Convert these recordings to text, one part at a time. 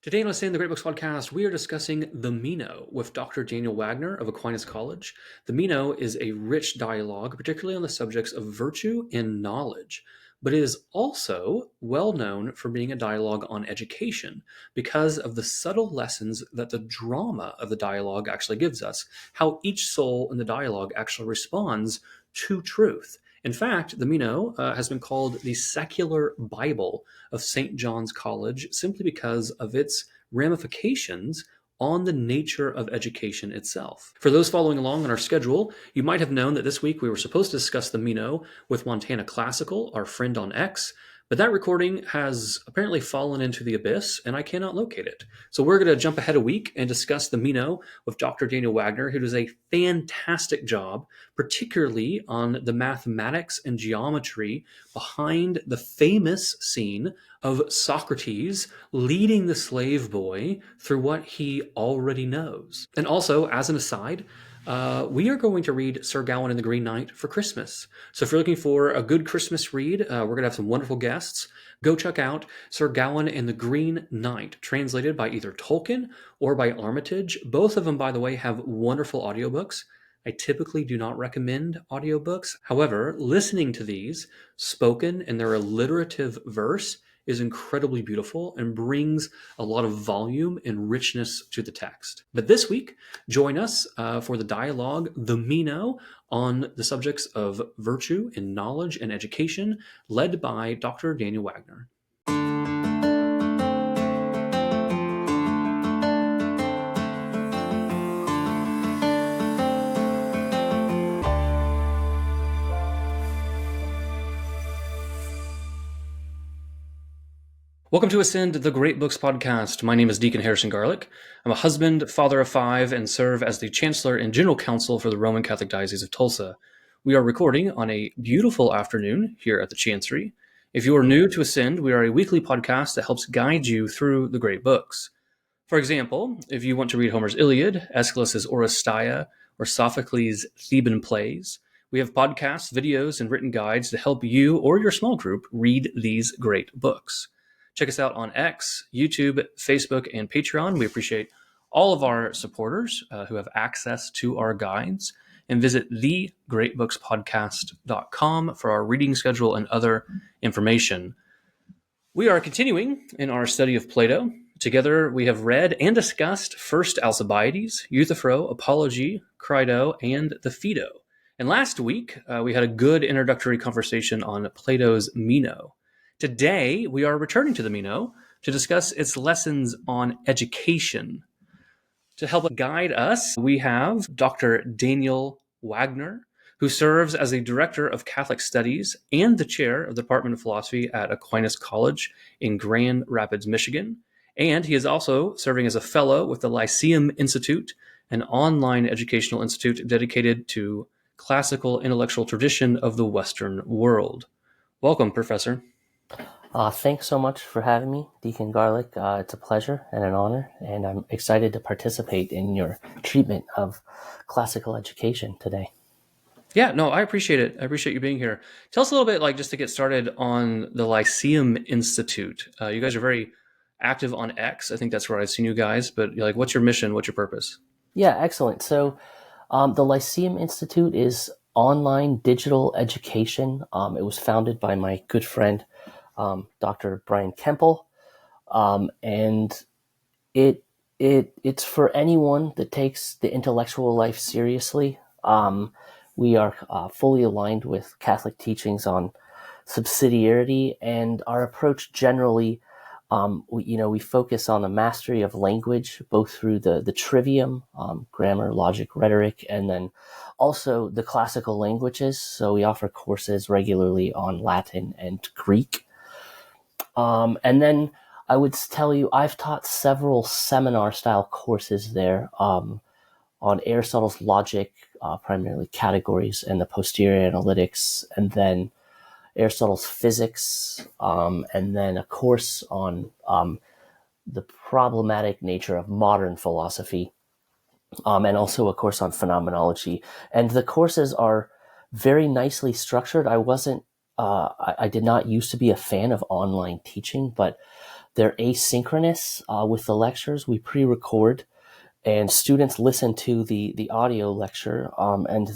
Today on ASCENT, the Great Books Podcast, we are discussing the Meno with Dr. Daniel Wagner of Aquinas College. The Meno is a rich dialogue, particularly on the subjects of virtue and knowledge, but it is also well known for being a dialogue on education because of the subtle lessons that the drama of the dialogue actually gives us, how each soul in the dialogue actually responds to truth. In fact, the Meno has been called the secular Bible of St. John's College simply because of its ramifications on the nature of education itself. For those following along on our schedule, you might have known that this week we were supposed to discuss the Meno with Montana Classical, our friend on X, but that recording has apparently fallen into the abyss and I cannot locate it. So we're going to jump ahead a week and discuss the Meno with Dr. Daniel Wagner, who does a fantastic job, particularly on the mathematics and geometry behind the famous scene of Socrates leading the slave boy through what he already knows. And also, as an aside, we are going to read Sir Gawain and the Green Knight for Christmas. So if you're looking for a good Christmas read, we're going to have some wonderful guests. Go check out Sir Gawain and the Green Knight, translated by either Tolkien or by Armitage. Both of them, by the way, have wonderful audiobooks. I typically do not recommend audiobooks. However, listening to these spoken in their alliterative verse is incredibly beautiful and brings a lot of volume and richness to the text. But this week, join us for the dialogue, the Meno, on the subjects of virtue and knowledge and education, led by Dr. Daniel Wagner. Welcome to Ascend, the Great Books Podcast. My name is Deacon Harrison Garlick. I'm a husband, father of 5, and serve as the Chancellor and General Counsel for the Roman Catholic Diocese of Tulsa. We are recording on a beautiful afternoon here at the Chancery. If you are new to Ascend, we are a weekly podcast that helps guide you through the great books. For example, if you want to read Homer's Iliad, Aeschylus's Oresteia, or Sophocles' Theban plays, we have podcasts, videos, and written guides to help you or your small group read these great books. Check us out on X, YouTube, Facebook, and Patreon. We appreciate all of our supporters who have access to our guides. And visit thegreatbookspodcast.com for our reading schedule and other information. We are continuing in our study of Plato. Together, we have read and discussed first Alcibiades, Euthyphro, Apology, Crito, and the Phaedo. And last week, we had a good introductory conversation on Plato's Meno. Today, we are returning to the Meno to discuss its lessons on education. To help guide us, we have Dr. Daniel Wagner, who serves as the Director of Catholic Studies and the Chair of the Department of Philosophy at Aquinas College in Grand Rapids, Michigan. And he is also serving as a fellow with the Lyceum Institute, an online educational institute dedicated to classical intellectual tradition of the Western world. Welcome, Professor. Thanks so much for having me, Deacon Garlick. It's a pleasure and an honor, and I'm excited to participate in your treatment of classical education today. Yeah, no, I appreciate it. I appreciate you being here. Tell us a little bit, just to get started on the Lyceum Institute. You guys are very active on X. I think that's where I've seen you guys, but what's your mission? What's your purpose? Yeah, excellent. So the Lyceum Institute is online digital education. It was founded by my good friend, Dr. Brian Kemple, and it's for anyone that takes the intellectual life seriously. We are fully aligned with Catholic teachings on subsidiarity, and our approach generally, we focus on the mastery of language, both through the trivium, grammar, logic, rhetoric, and then also the classical languages. So we offer courses regularly on Latin and Greek. And then I would tell you, I've taught several seminar-style courses there on Aristotle's logic, primarily categories, and the posterior analytics, and then Aristotle's physics, and then a course on the problematic nature of modern philosophy, and also a course on phenomenology. And the courses are very nicely structured. I did not used to be a fan of online teaching, but They're asynchronous with the lectures. We pre-record, and students listen to the audio lecture, and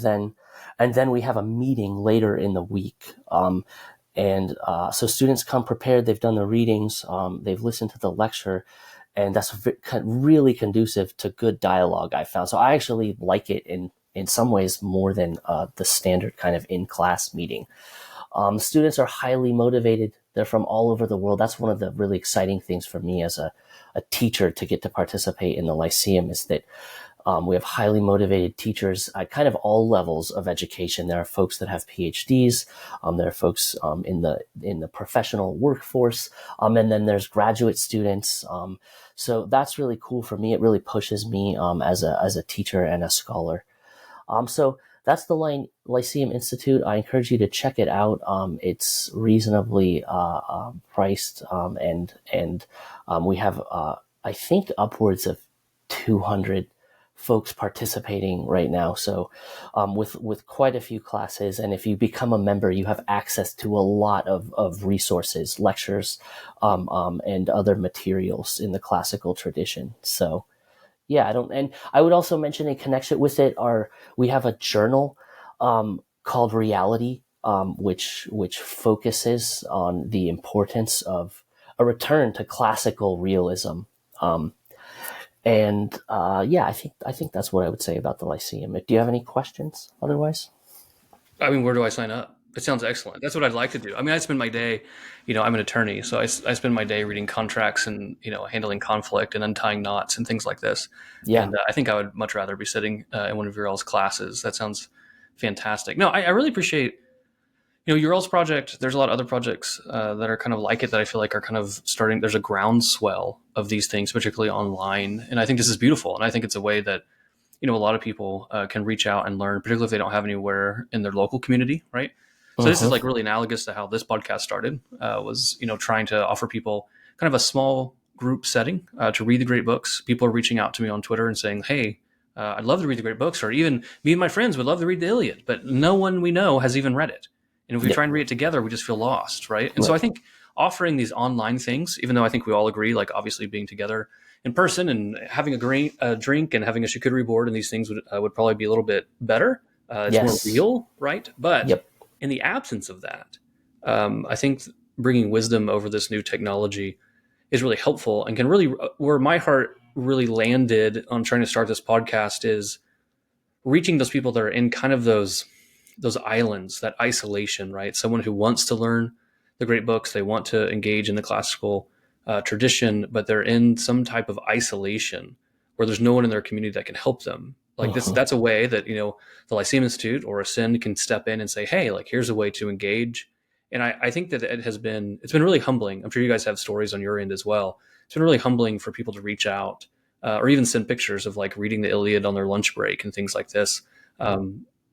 then we have a meeting later in the week. So students come prepared. They've done the readings. They've listened to the lecture, and that's really conducive to good dialogue, I found. So I actually like it in some ways more than the standard kind of in-class meeting. Students are highly motivated. They're from all over the world. That's one of the really exciting things for me as a teacher to get to participate in the Lyceum, is that we have highly motivated teachers at kind of all levels of education. There are folks that have PhDs. There are folks in the professional workforce, and then there's graduate students. So that's really cool for me. It really pushes me as a teacher and a scholar. So that's the Lyceum Institute. I encourage you to check it out. It's reasonably priced, and we have I think upwards of 200 folks participating right now. So with quite a few classes, and if you become a member, you have access to a lot of resources, lectures, and other materials in the classical tradition. So yeah, and I would also mention in connection with it, we have a journal called Reality, which focuses on the importance of a return to classical realism. Yeah, I think that's what I would say about the Lyceum. Do you have any questions otherwise? I mean, where do I sign up? It sounds excellent. That's what I'd like to do. I mean, I spend my day, I'm an attorney, so I spend my day reading contracts and, handling conflict and untying knots and things like this. Yeah. And I think I would much rather be sitting in one of your all's classes. That sounds fantastic. No, I really appreciate, your all's project. There's a lot of other projects that are kind of like it that I feel like are kind of starting. There's a groundswell of these things, particularly online. And I think this is beautiful. And I think it's a way that a lot of people can reach out and learn, particularly if they don't have anywhere in their local community, right? So this is like really analogous to how this podcast started. Was trying to offer people kind of a small group setting to read the great books. People are reaching out to me on Twitter and saying, "Hey, I'd love to read the great books," or even me and my friends would love to read the Iliad, but no one we know has even read it. And if we Yeah. try and read it together, we just feel lost, right? And so Right. I think offering these online things, even though I think we all agree, like obviously being together in person and having a drink and having a charcuterie board and these things would probably be a little bit better. It's more Yes. real, right? But Yep. in the absence of that, I think bringing wisdom over this new technology is really helpful and can really, where my heart really landed on trying to start this podcast is reaching those people that are in kind of those islands, that isolation, right? Someone who wants to learn the great books, they want to engage in the classical tradition, but they're in some type of isolation where there's no one in their community that can help them. Like this, Mhm. that's a way that the Lyceum Institute or ASCENT can step in and say, "Hey, like here's a way to engage." And I think that it's been really humbling. I'm sure you guys have stories on your end as well. It's been really humbling for people to reach out or even send pictures of like reading the Iliad on their lunch break and things like this.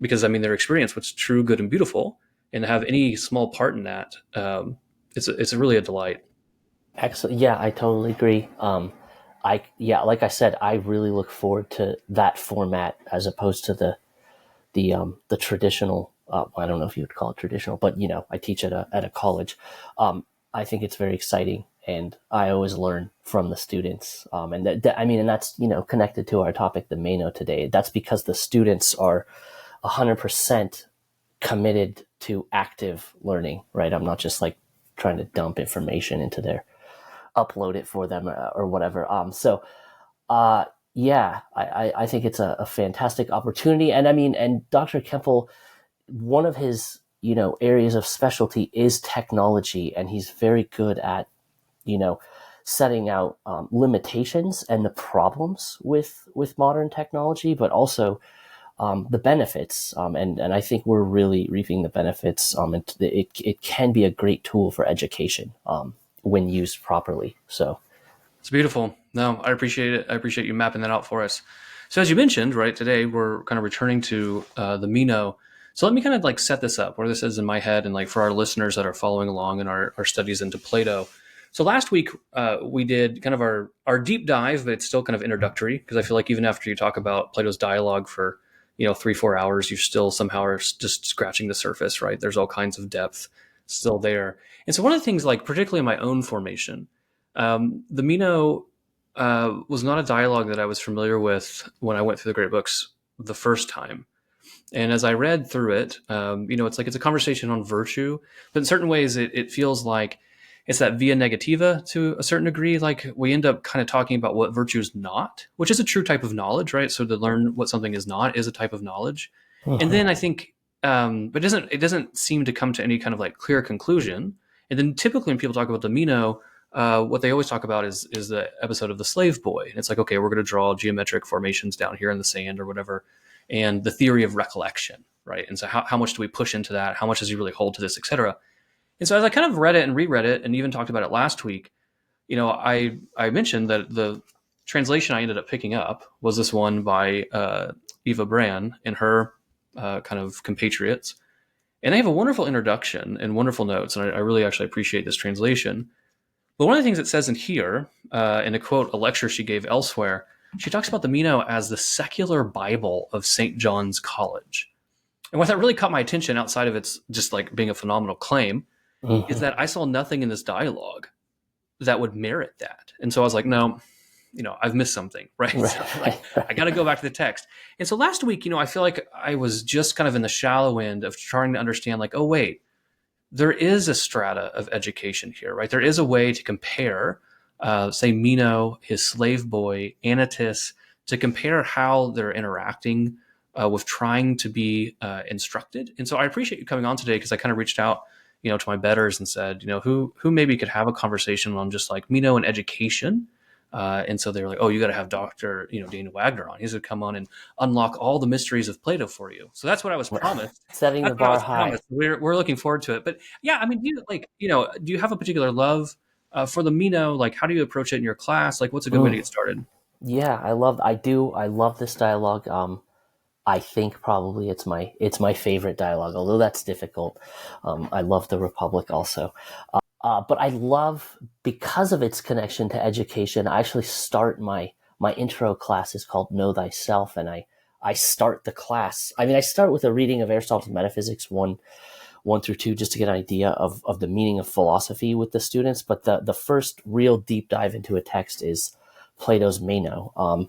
Because I mean, their experience, what's true, good, and beautiful, and to have any small part in that, it's really a delight. Excellent. Yeah, I totally agree. Like I said, I really look forward to that format as opposed to the traditional. I don't know if you would call it traditional, but I teach at a college. I think it's very exciting, and I always learn from the students. And that's connected to our topic, the Meno today. That's because the students are 100% committed to active learning, right? I'm not just like trying to dump information into their upload it for them or whatever. Uh, yeah, I think it's a fantastic opportunity. And I mean, and Dr. Kempel, one of his, areas of specialty is technology, and he's very good at, you know, setting out limitations and the problems with modern technology, but also the benefits. And I think we're really reaping the benefits. And it can be a great tool for education when used properly. So It's beautiful. No, I appreciate it. I appreciate you mapping that out for us. So as you mentioned, right, today we're kind of returning to the Meno. So let me kind of like set this up where this is in my head and like for our listeners that are following along in our studies into Plato. So last week we did kind of our deep dive, but it's still kind of introductory because I feel like even after you talk about Plato's dialogue for 3-4 hours, you still somehow are just scratching the surface, right? There's all kinds of depth still there. And so one of the things, like particularly in my own formation, The Meno was not a dialogue that I was familiar with when I went through the great books the first time. And as I read through it, it's like it's a conversation on virtue, but in certain ways, it feels like it's that via negativa to a certain degree. Like we end up kind of talking about what virtue is not, which is a true type of knowledge, right? So to learn what something is not is a type of knowledge. And Mhm. then I think, but it doesn't seem to come to any kind of like clear conclusion. And then typically when people talk about the Meno, what they always talk about is the episode of the slave boy. And it's like, okay, we're going to draw geometric formations down here in the sand or whatever, and the theory of recollection, right? And so how much do we push into that? How much does he really hold to this, et cetera? And so as I kind of read it and reread it and even talked about it last week, I mentioned that the translation I ended up picking up was this one by Eva Brand and her kind of compatriots. And they have a wonderful introduction and wonderful notes. And I really actually appreciate this translation. But one of the things it says in here, in a quote, a lecture she gave elsewhere, she talks about the Meno as the secular Bible of St. John's College. And what that really caught my attention outside of its just like being a phenomenal claim is Mhm. that I saw nothing in this dialogue that would merit that. And so I was like, no, I've missed something, right? So Right, like, right, I got to right. go back to the text. And so last week, I feel like I was just kind of in the shallow end of trying to understand, like, oh, wait, there is a strata of education here, right? There is a way to compare, say, Meno, his slave boy, Anytus, to compare how they're interacting with trying to be instructed. And so I appreciate you coming on today because I kind of reached out, to my betters and said, who maybe could have a conversation on just like Meno and education. And so they were like, "Oh, you got to have Doctor, Daniel Wagner on. He's going to come on and unlock all the mysteries of Plato for you." So that's what I was promised. Setting the That's what I bar was high. promised. We're looking forward to it. But yeah, I mean, do you have a particular love for the Meno? Like, how do you approach it in your class? Like, what's a good way to Mm. get started? Yeah, I love this dialogue. I think probably it's my favorite dialogue, although that's difficult. I love the Republic also. But I love, because of its connection to education, I actually start my intro class is called Know Thyself, and I start the class. I mean, I start with a reading of Aristotle's Metaphysics 1 through 2, just to get an idea of the meaning of philosophy with the students. But the first real deep dive into a text is Plato's Meno.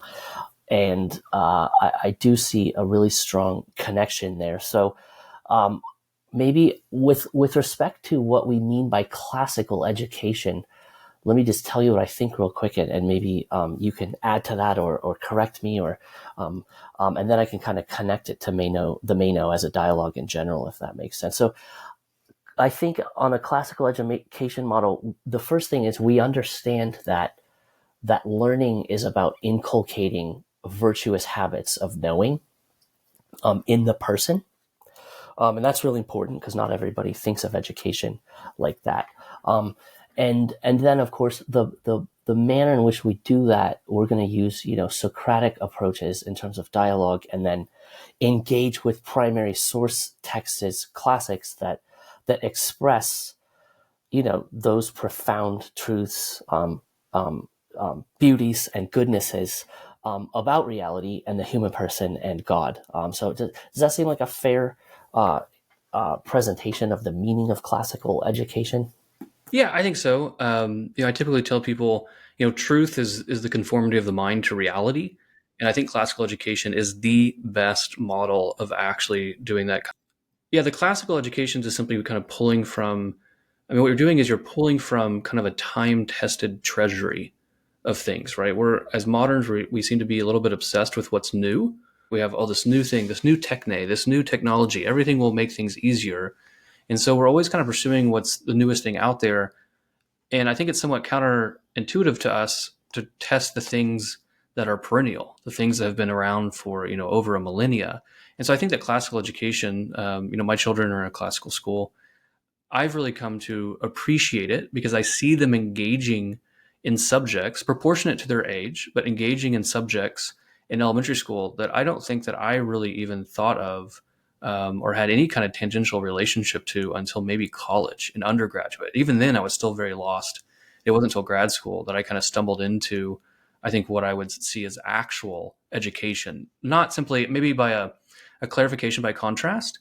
And I do see a really strong connection there. So um, maybe with respect to what we mean by classical education, let me just tell you what I think real quick, and maybe you can add to that or correct me, um, and then I can kind of connect it to the Meno as a dialogue in general, if that makes sense. So I think on a classical education model, the first thing is we understand that learning is about inculcating virtuous habits of knowing in the person. And that's really important because not everybody thinks of education like that. Um, and then of course the manner in which we do that, we're going to use Socratic approaches in terms of dialogue, and then engage with primary source texts, classics that express those profound truths, beauties and goodnesses about reality and the human person and God. So does that seem like a fair uh, presentation of the meaning of classical education? Yeah, I think so. I typically tell people, truth is the conformity of the mind to reality, and I think classical education is the best model of actually doing that. Yeah, the classical education is simply kind of pulling from. I mean, what you're doing is you're pulling from kind of a time-tested treasury of things, right? We're as moderns, we seem to be a little bit obsessed with what's new. We have all this new thing, this new techne, this new technology. Everything will make things easier, and so we're always kind of pursuing what's the newest thing out there. And I think it's somewhat counterintuitive to us to test the things that are perennial, the things that have been around for over a millennia. And so I think that classical education, my children are in a classical school. I've really come to appreciate it because I see them engaging in subjects proportionate to their age, but engaging in subjects in elementary school that I don't think that I really even thought of or had any kind of tangential relationship to until maybe college and undergraduate. Even then, I was still very lost. It wasn't until grad school that I kind of stumbled into, I think, what I would see as actual education, not simply maybe by a clarification by contrast.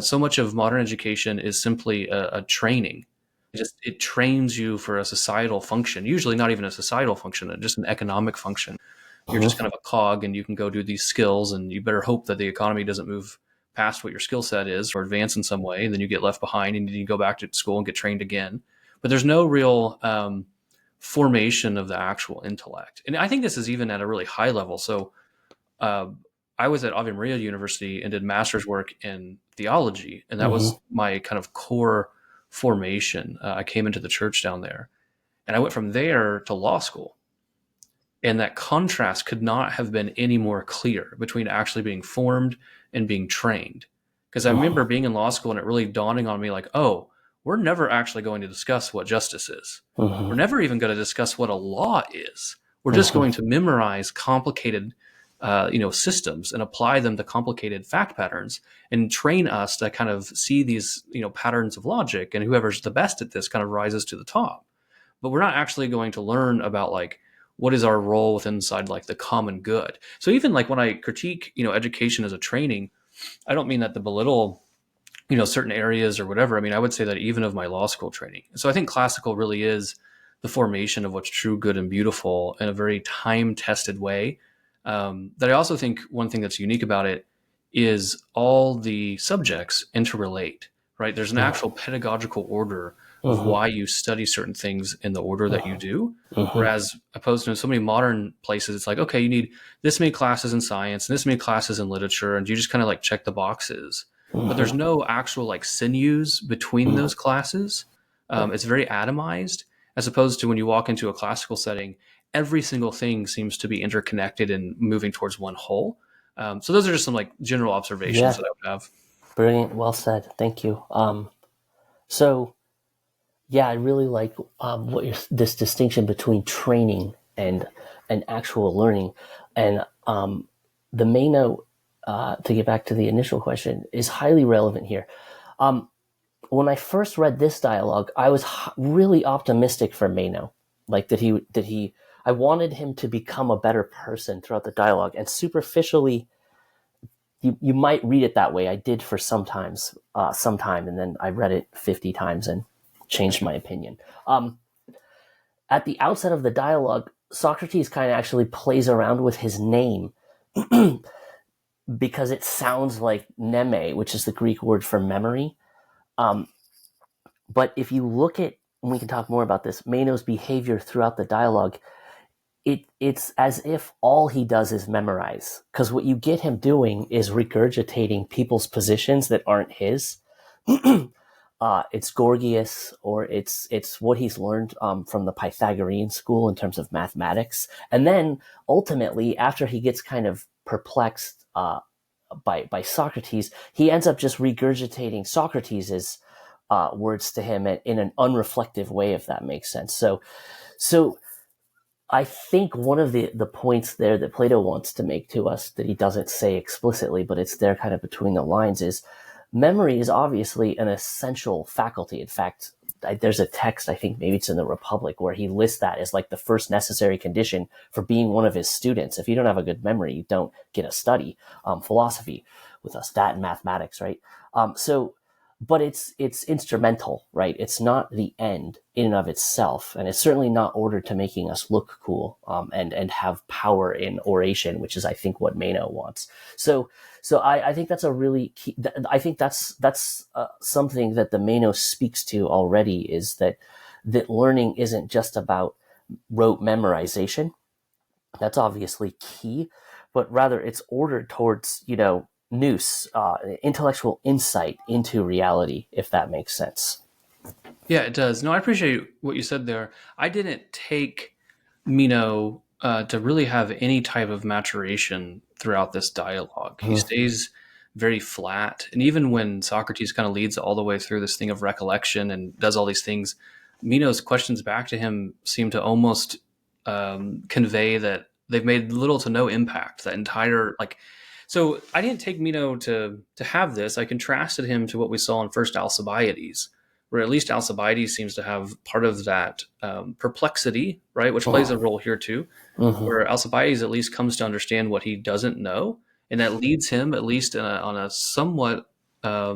So much of modern education is simply a training, it trains you for a societal function, usually not even a societal function, just an economic function. You're just Mhm. kind of a cog, and you can go do these skills, and you better hope that the economy doesn't move past what your skill set is or advance in some way, and then you get left behind and you go back to school and get trained again. But there's no real formation of the actual intellect. And I think this is even at a really high level. So uh, I was at Ave Maria University and did master's work in theology, and that Mhm. was my kind of core formation. I came into the church down there, and I went from there to law school. And that contrast could not have been any more clear between actually being formed and being trained. Because I remember Mhm. being in law school and it really dawning on me like, oh, we're never actually going to discuss what justice is. We're Mhm. never even going to discuss what a law is. We're just Mhm. going to memorize complicated systems and apply them to complicated fact patterns and train us to kind of see these patterns of logic, and whoever's the best at this kind of rises to the top. But we're not actually going to learn about like what is our role within inside like the common good. So even like when I critique education as a training, I don't mean that to belittle certain areas or whatever. I mean, I would say that even of my law school training. So I think classical really is the formation of what's true, good, and beautiful in a very time tested way. That I also think one thing that's unique about it is all the subjects interrelate, right? There's an actual pedagogical order of Mhm. why you study certain things in the order that you Mhm. do. Mhm. Whereas opposed to so many modern places, it's like, okay, you need this many classes in science and this many classes in literature, and you just kind of like check the boxes, but there's Mhm. no actual like sinews between Mhm. those classes. Right. It's very atomized, as opposed to when you walk into a classical setting, every single thing seems to be interconnected and moving towards one whole. So those are just some like general observations Yeah. that I would have. Brilliant. Well said. Thank you. So yeah, I really like this distinction between training and actual learning, and the Meno. To get back to the initial question, is highly relevant here. Um, when I first read this dialogue, I was really optimistic for Meno, like that he. I wanted him to become a better person throughout the dialogue, and superficially, you might read it that way. I did for some time, and then I read it 50 times and changed my opinion. Um, at the outset of the dialogue, Socrates kind of actually plays around with his name because it sounds like neme, which is the Greek word for memory. Um, but if you look at, and we can talk more about this, Meno's behavior throughout the dialogue, it's as if all he does is memorize. Because what you get him doing is regurgitating people's positions that aren't his. It's Gorgias, or it's what he's learned from the Pythagorean school in terms of mathematics, and then ultimately, after he gets kind of perplexed by Socrates, he ends up just regurgitating Socrates's words to him in an unreflective way, if that makes sense. So I think one of the points there that Plato wants to make to us that he doesn't say explicitly, but it's there kind of between the lines, is memory is obviously an essential faculty. In fact, there's a text, I think maybe it's in the Republic, where he lists that as like the first necessary condition for being one of his students. If you don't have a good memory, you don't get a study philosophy with a stat and mathematics, right? So but it's instrumental, right? It's not the end in and of itself, and it's certainly not ordered to making us look cool and have power in oration, which is I think what Meno wants. So I think that's a really key. I think that's something that the Meno speaks to already, is that learning isn't just about rote memorization. That's obviously key, but rather it's ordered towards nous, intellectual insight into reality, if that makes sense. Yeah, it does. No, I appreciate what you said there. I didn't take Meno to really have any type of maturation throughout this dialogue. He Mm-hmm. stays very flat. And even when Socrates kind of leads all the way through this thing of recollection and does all these things, Meno's questions back to him seem to almost convey that they've made little to no impact. That entire like, so I didn't take Meno to have this. I contrasted him to what we saw in First Alcibiades, where at least Alcibiades seems to have part of that perplexity, right, which plays a role here too, Mm-hmm. where Alcibiades at least comes to understand what he doesn't know, and that leads him, at least on a somewhat, a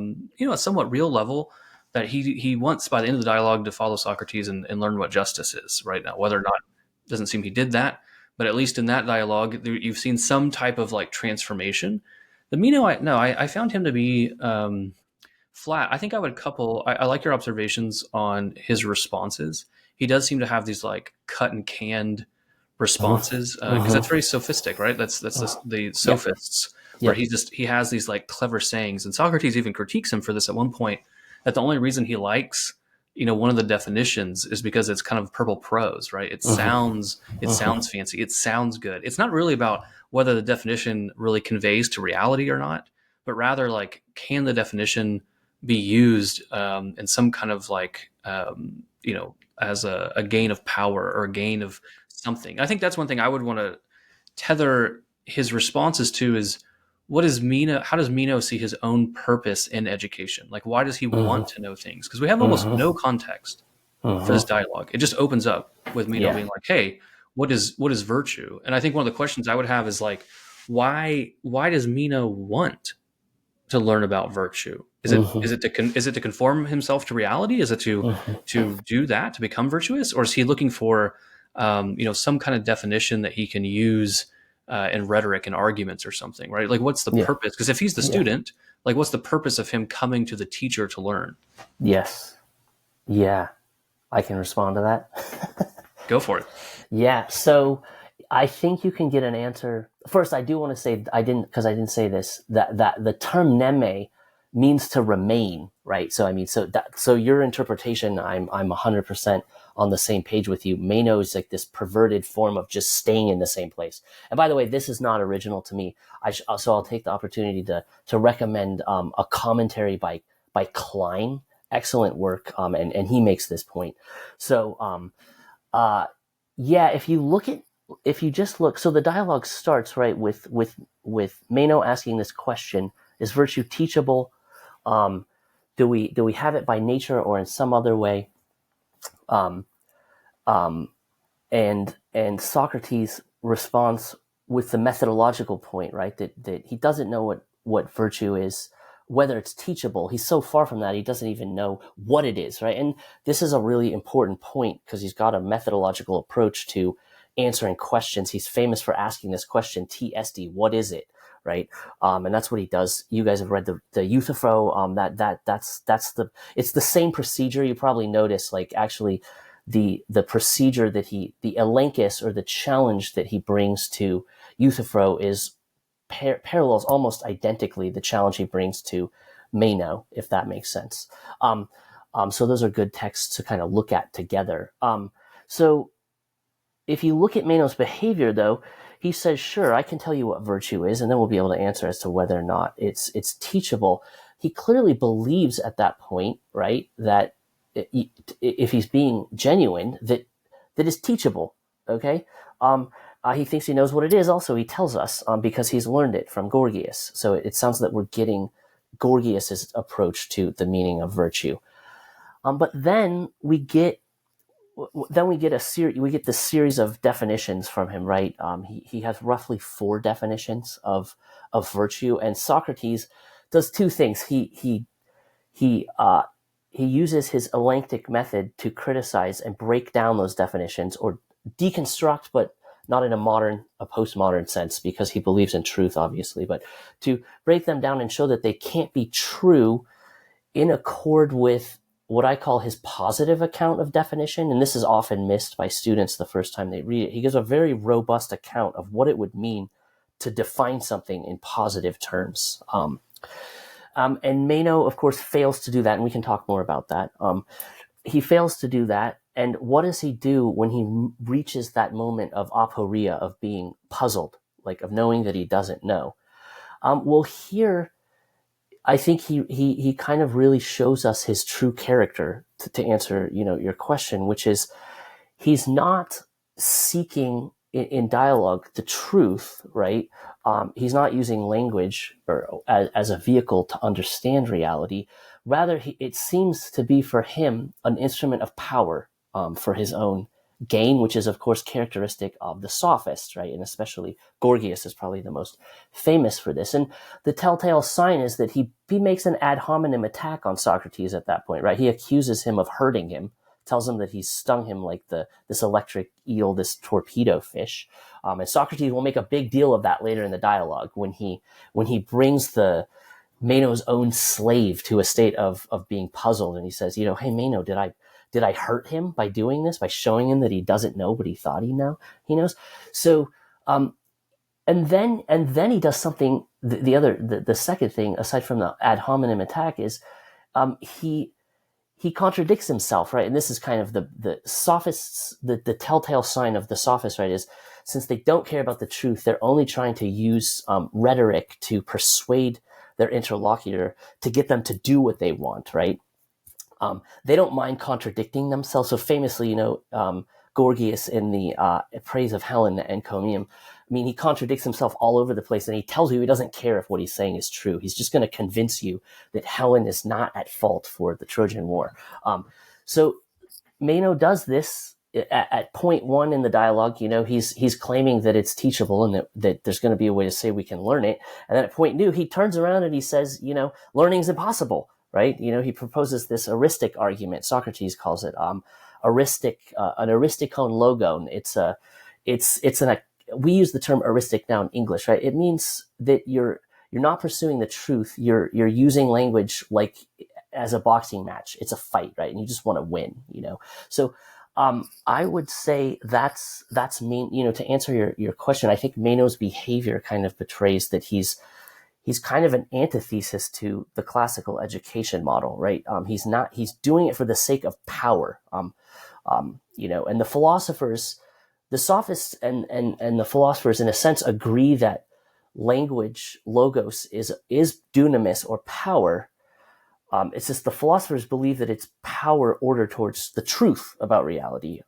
somewhat real level, that he wants by the end of the dialogue to follow Socrates and learn what justice is. Right now, whether or not, doesn't seem he did that, but at least in that dialogue, you've seen some type of like transformation. The Meno, I found him to be flat. I think I would couple. I like your observations on his responses. He does seem to have these like cut and canned responses because that's very sophistic, right? That's the Yep. sophists where Yep. he has these like clever sayings, and Socrates even critiques him for this at one point. That the only reason he likes one of the definitions is because it's kind of purple prose, right? It sounds fancy, it sounds good. It's not really about whether the definition really conveys to reality or not, but rather like can the definition be used in some kind of like as a gain of power or a gain of something. I think that's one thing I would want to tether his responses to is what is Meno? How does Meno see his own purpose in education? Like, why does he want to know things? Because we have almost no context for this dialogue. It just opens up with Meno Yeah. being like, "Hey, what is virtue?" And I think one of the questions I would have is like, why does Meno want to learn about virtue? Is it to conform himself to reality? Is it to do that to become virtuous, or is he looking for some kind of definition that he can use in rhetoric and arguments or something, right? Like, what's the Yeah. purpose? Because if he's the Yeah. student, like, what's the purpose of him coming to the teacher to learn? Yes. Yeah. I can respond to that. Go for it. Yeah. So I think you can get an answer. First, I do want to say I didn't say this, that the term neme means to remain, right? So I mean, so your interpretation, I'm 100% on the same page with you. Meno is like this perverted form of just staying in the same place. And by the way, this is not original to me. So I'll take the opportunity to recommend a commentary by Klein. Excellent work, and he makes this point. So yeah, if you just look, so the dialogue starts right with Meno asking this question: is virtue teachable? Do we have it by nature or in some other way? Um, um, and Socrates responds with the methodological point, right? That he doesn't know what virtue is, whether it's teachable. He's so far from that, he doesn't even know what it is, right? And this is a really important point because he's got a methodological approach to answering questions. He's famous for asking this question, TSD, what is it? Right. And that's what he does. You guys have read the Euthyphro. It's the same procedure. You probably notice, like, actually the procedure that the elenchus or the challenge that he brings to Euthyphro is parallels almost identically the challenge he brings to Meno, if that makes sense. So those are good texts to kind of look at together. So if you look at Meno's behavior, though, he says, sure, I can tell you what virtue is, and then we'll be able to answer as to whether or not it's teachable. He clearly believes at that point, right, that if he's being genuine, that is teachable, okay? He thinks he knows what it is. Also, he tells us because he's learned it from Gorgias. So it sounds that we're getting Gorgias's approach to the meaning of virtue. But then we get this series of definitions from him, right? He has roughly 4 definitions of virtue, and Socrates does 2 things. He uses his elenctic method to criticize and break down those definitions, or deconstruct, but not in a postmodern sense, because he believes in truth, obviously, but to break them down and show that they can't be true in accord with what I call his positive account of definition. And this is often missed by students the first time they read it. He gives a very robust account of what it would mean to define something in positive terms. And Meno, of course, fails to do that, and we can talk more about that. He fails to do that, and what does he do when he reaches that moment of aporia, of being puzzled, like of knowing that he doesn't know? Well, here, I think he kind of really shows us his true character to answer your question, which is he's not seeking in dialogue the truth, right? He's not using language or as a vehicle to understand reality. Rather, it seems to be for him an instrument of power for his own gain, which is of course characteristic of the sophists, right? And especially Gorgias is probably the most famous for this. And the telltale sign is that he makes an ad hominem attack on Socrates at that point, right? He accuses him of hurting him, tells him that he's stung him like this electric eel, this torpedo fish. And Socrates will make a big deal of that later in the dialogue when he brings the Meno's own slave to a state of being puzzled, and he says, hey Meno, did I hurt him by doing this, by showing him that he doesn't know what he thought he knows? So, and then he does something. The second thing, aside from the ad hominem attack, is he contradicts himself, right? And this is kind of the sophists, the telltale sign of the sophists, right? Is since they don't care about the truth, they're only trying to use rhetoric to persuade their interlocutor to get them to do what they want, right? They don't mind contradicting themselves. So famously, Gorgias in the praise of Helen, the encomium, I mean, he contradicts himself all over the place, and he tells you he doesn't care if what he's saying is true. He's just going to convince you that Helen is not at fault for the Trojan War. So Meno does this at point one in the dialogue. He's claiming that it's teachable and that there's going to be a way to say we can learn it. And then at point two, he turns around and he says, learning's impossible, right? He proposes this heuristic argument. Socrates calls it an heuristikon logon. We use the term heuristic now in English, right? It means that you're not pursuing the truth. You're using language like as a boxing match. It's a fight, right? And you just want to win, So I would say that's mean. To answer your question, I think Meno's behavior kind of betrays that he's kind of an antithesis to the classical education model, right? He's doing it for the sake of power. And the philosophers, the sophists and the philosophers in a sense agree that language, logos, is dunamis or power. It's just the philosophers believe that it's power ordered towards the truth about reality.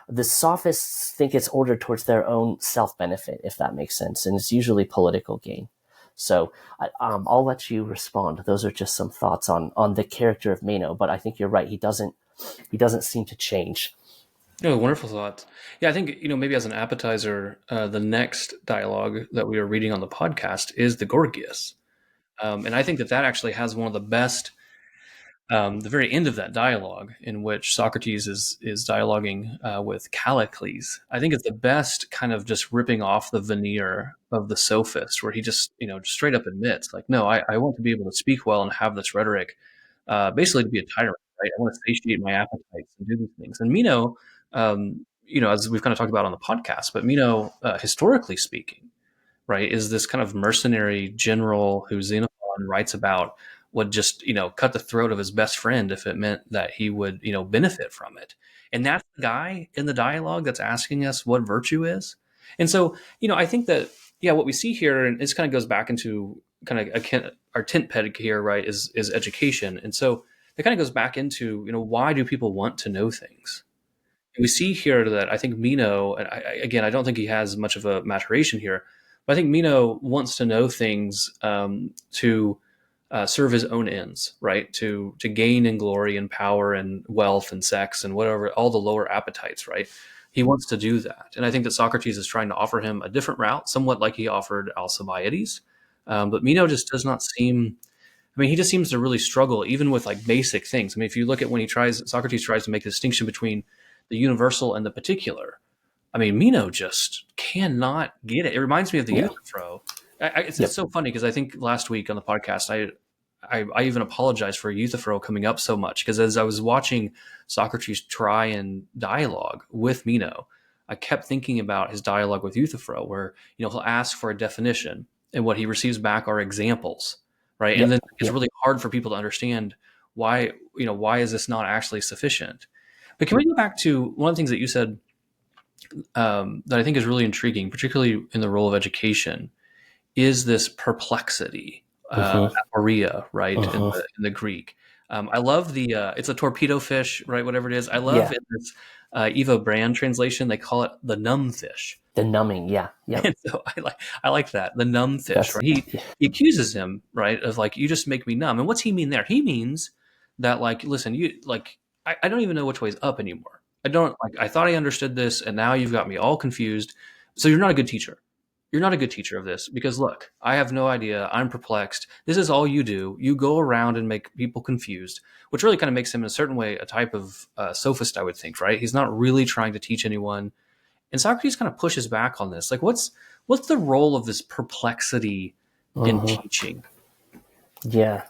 The sophists think it's ordered towards their own self-benefit, if that makes sense, and it's usually political gain. So I'll let you respond. Those are just some thoughts on the character of Meno, but I think you're right. He doesn't seem to change. No, wonderful thoughts. Yeah, I think, maybe as an appetizer, the next dialogue that we are reading on the podcast is the Gorgias. And I think that actually has one of the best, the very end of that dialogue in which Socrates is dialoguing with Callicles. I think it's the best kind of just ripping off the veneer of the sophist, where he just, just straight up admits, like, no, I want to be able to speak well and have this rhetoric, basically to be a tyrant, right? I want to satiate my appetites and do these things. And Meno, as we've kind of talked about on the podcast, but Meno, historically speaking, right, is this kind of mercenary general who Xenophon writes about would just, cut the throat of his best friend if it meant that he would, benefit from it. And that's the guy in the dialogue that's asking us what virtue is. And so, I think that, yeah, what we see here, and this kind of goes back into kind of our tent peg here, right, is education. And so it kind of goes back into, why do people want to know things? We see here that I think Meno, and I don't think he has much of a maturation here, but I think Meno wants to know things to serve his own ends, right? To gain in glory and power and wealth and sex and whatever, all the lower appetites, right? He wants to do that. And I think that Socrates is trying to offer him a different route, somewhat like he offered Alcibiades. But Meno just does not seem, he just seems to really struggle even with like basic things. If you look at when Socrates tries to make a distinction between the universal and the particular, Meno just cannot get it. It reminds me of the Euthyphro. It's so funny because I think last week on the podcast, I even apologized for Euthyphro coming up so much, because as I was watching Socrates try and dialogue with Meno, I kept thinking about his dialogue with Euthyphro, where he'll ask for a definition, and what he receives back are examples, right? And then it's really hard for people to understand why is this not actually sufficient. But can we go back to one of the things that you said that I think is really intriguing, particularly in the role of education, is this perplexity, aporia, right, in the Greek. I love it's a torpedo fish, right, whatever it is. I love in this Eva Brand translation, they call it the numb fish. The numbing, yeah. And so I like that, the numb fish. Right? He accuses him, right, of like, you just make me numb. And what's he mean there? He means that, like, listen, you like, I don't even know which way is up anymore. I don't like. I thought I understood this, and now you've got me all confused. So you're not a good teacher. You're not a good teacher of this because look, I have no idea. I'm perplexed. This is all you do. You go around and make people confused, which really kind of makes him in a certain way a type of sophist, I would think, right? He's not really trying to teach anyone. And Socrates kind of pushes back on this. Like, what's the role of this perplexity in Hmm. teaching? Yeah.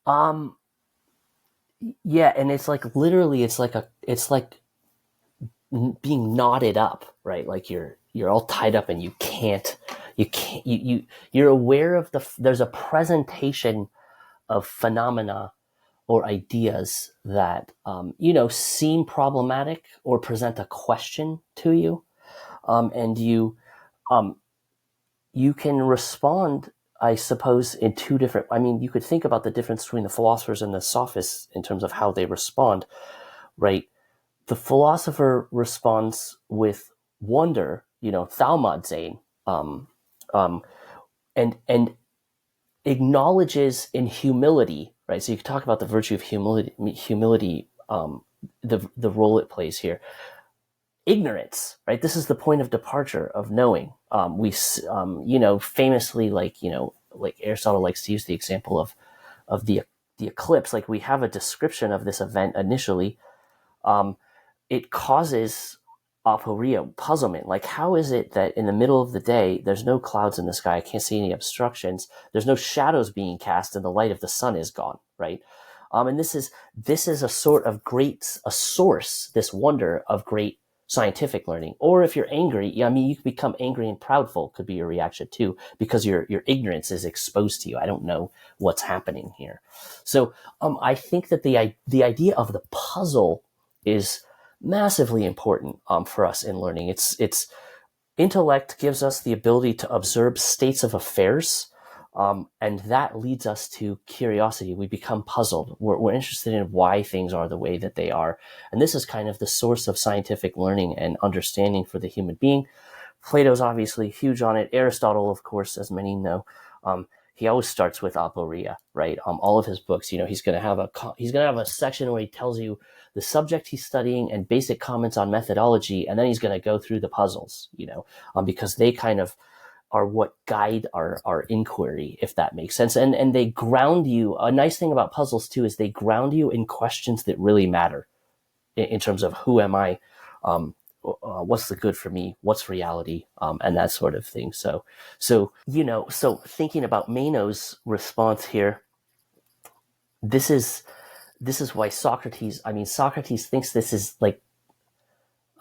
Um, yeah, and it's like literally, it's like being knotted up, right? Like you're all tied up and you're aware of there's a presentation of phenomena or ideas that seem problematic or present a question to you, and um, you can respond, I suppose, in two different. I mean, you could think about the difference between the philosophers and the sophists in terms of how they respond, right? The philosopher responds with wonder, thaumazein, um, um, and acknowledges in humility, right? So you could talk about the virtue of humility, the role it plays here. Ignorance, right? This is the point of departure of knowing. Famously, like Aristotle likes to use the example of the eclipse. Like we have a description of this event initially. Um, it causes aporia, puzzlement. Like, how is it that in the middle of the day, there's no clouds in the sky, I can't see any obstructions, there's no shadows being cast, and the light of the sun is gone, right? And this is a source, this wonder of great scientific learning. Or if you're angry, I mean, you can become angry and proudful, could be your reaction too, because your ignorance is exposed to you. I don't know what's happening here. So I think that the idea of the puzzle is massively important for us in learning. It's intellect gives us the ability to observe states of affairs, and that leads us to curiosity. We become puzzled. We're interested in why things are the way that they are, and this is kind of the source of scientific learning and understanding for the human being. Plato's obviously huge on it. Aristotle, of course, as many know, he always starts with aporia, right? All of his books, he's going to have a section where he tells you the subject he's studying and basic comments on methodology, and then he's going to go through the puzzles, because they kind of are what guide our inquiry, if that makes sense. And they ground you. A nice thing about puzzles too is they ground you in questions that really matter in terms of who am I, what's the good for me, what's reality, and that sort of thing. So thinking about Meno's response here, this is why Socrates thinks this is like,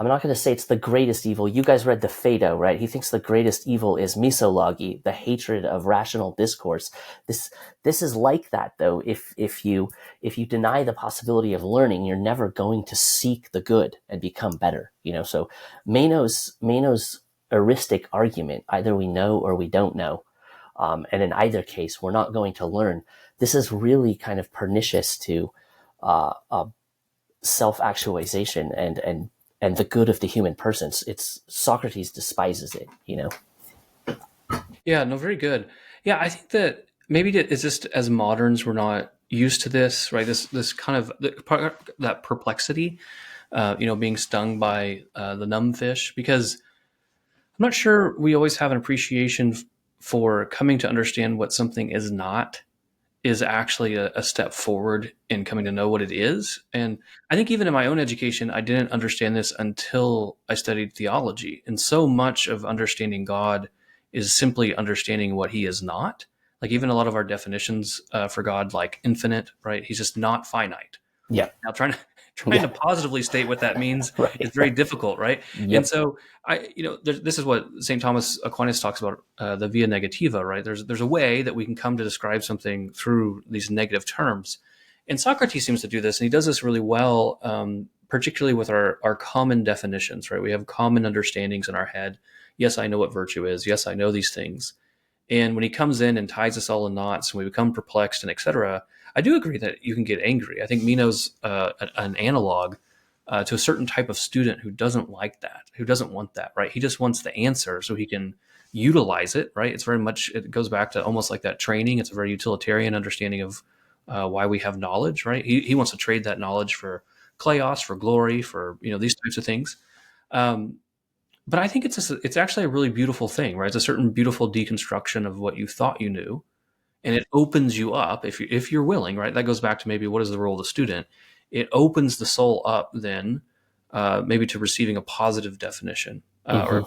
I'm not going to say it's the greatest evil. You guys read the Phaedo, right? He thinks the greatest evil is misology, the hatred of rational discourse. This is like that, though. If you deny the possibility of learning, you're never going to seek the good and become better. So Meno's heuristic argument: either we know or we don't know, and in either case, we're not going to learn. This is really kind of pernicious to self-actualization and the good of the human person. It's Socrates despises it. Yeah, no, very good. Yeah, I think that maybe it's just as moderns we're not used to this, right? This kind of that perplexity, being stung by the numb fish, because I'm not sure we always have an appreciation for coming to understand what something is not is actually a step forward in coming to know what it is. And I think even in my own education, I didn't understand this until I studied theology. And so much of understanding God is simply understanding what he is not. Like even a lot of our definitions for God, like infinite, right? He's just not finite. Yeah. Now, trying to Yeah. positively state what that means is Right. very difficult, right? And Yep. so, this is what St. Thomas Aquinas talks about, the via negativa, right? There's a way that we can come to describe something through these negative terms, and Socrates seems to do this, and he does this really well, particularly with our common definitions, right? We have common understandings in our head. Yes, I know what virtue is. Yes, I know these things. And when he comes in and ties us all in knots and we become perplexed and etc., I do agree that you can get angry. I think Meno's an analog to a certain type of student who doesn't like that, who doesn't want that, right? He just wants the answer so he can utilize it, right? It's very much, it goes back to almost like that training. It's a very utilitarian understanding of why we have knowledge, right? He wants to trade that knowledge for kleos, for glory, for these types of things. Um, but I think it's actually a really beautiful thing, right? It's a certain beautiful deconstruction of what you thought you knew, and it opens you up if you're willing, right? That goes back to maybe what is the role of the student. It opens the soul up then, maybe to receiving a positive definition, Hmm. or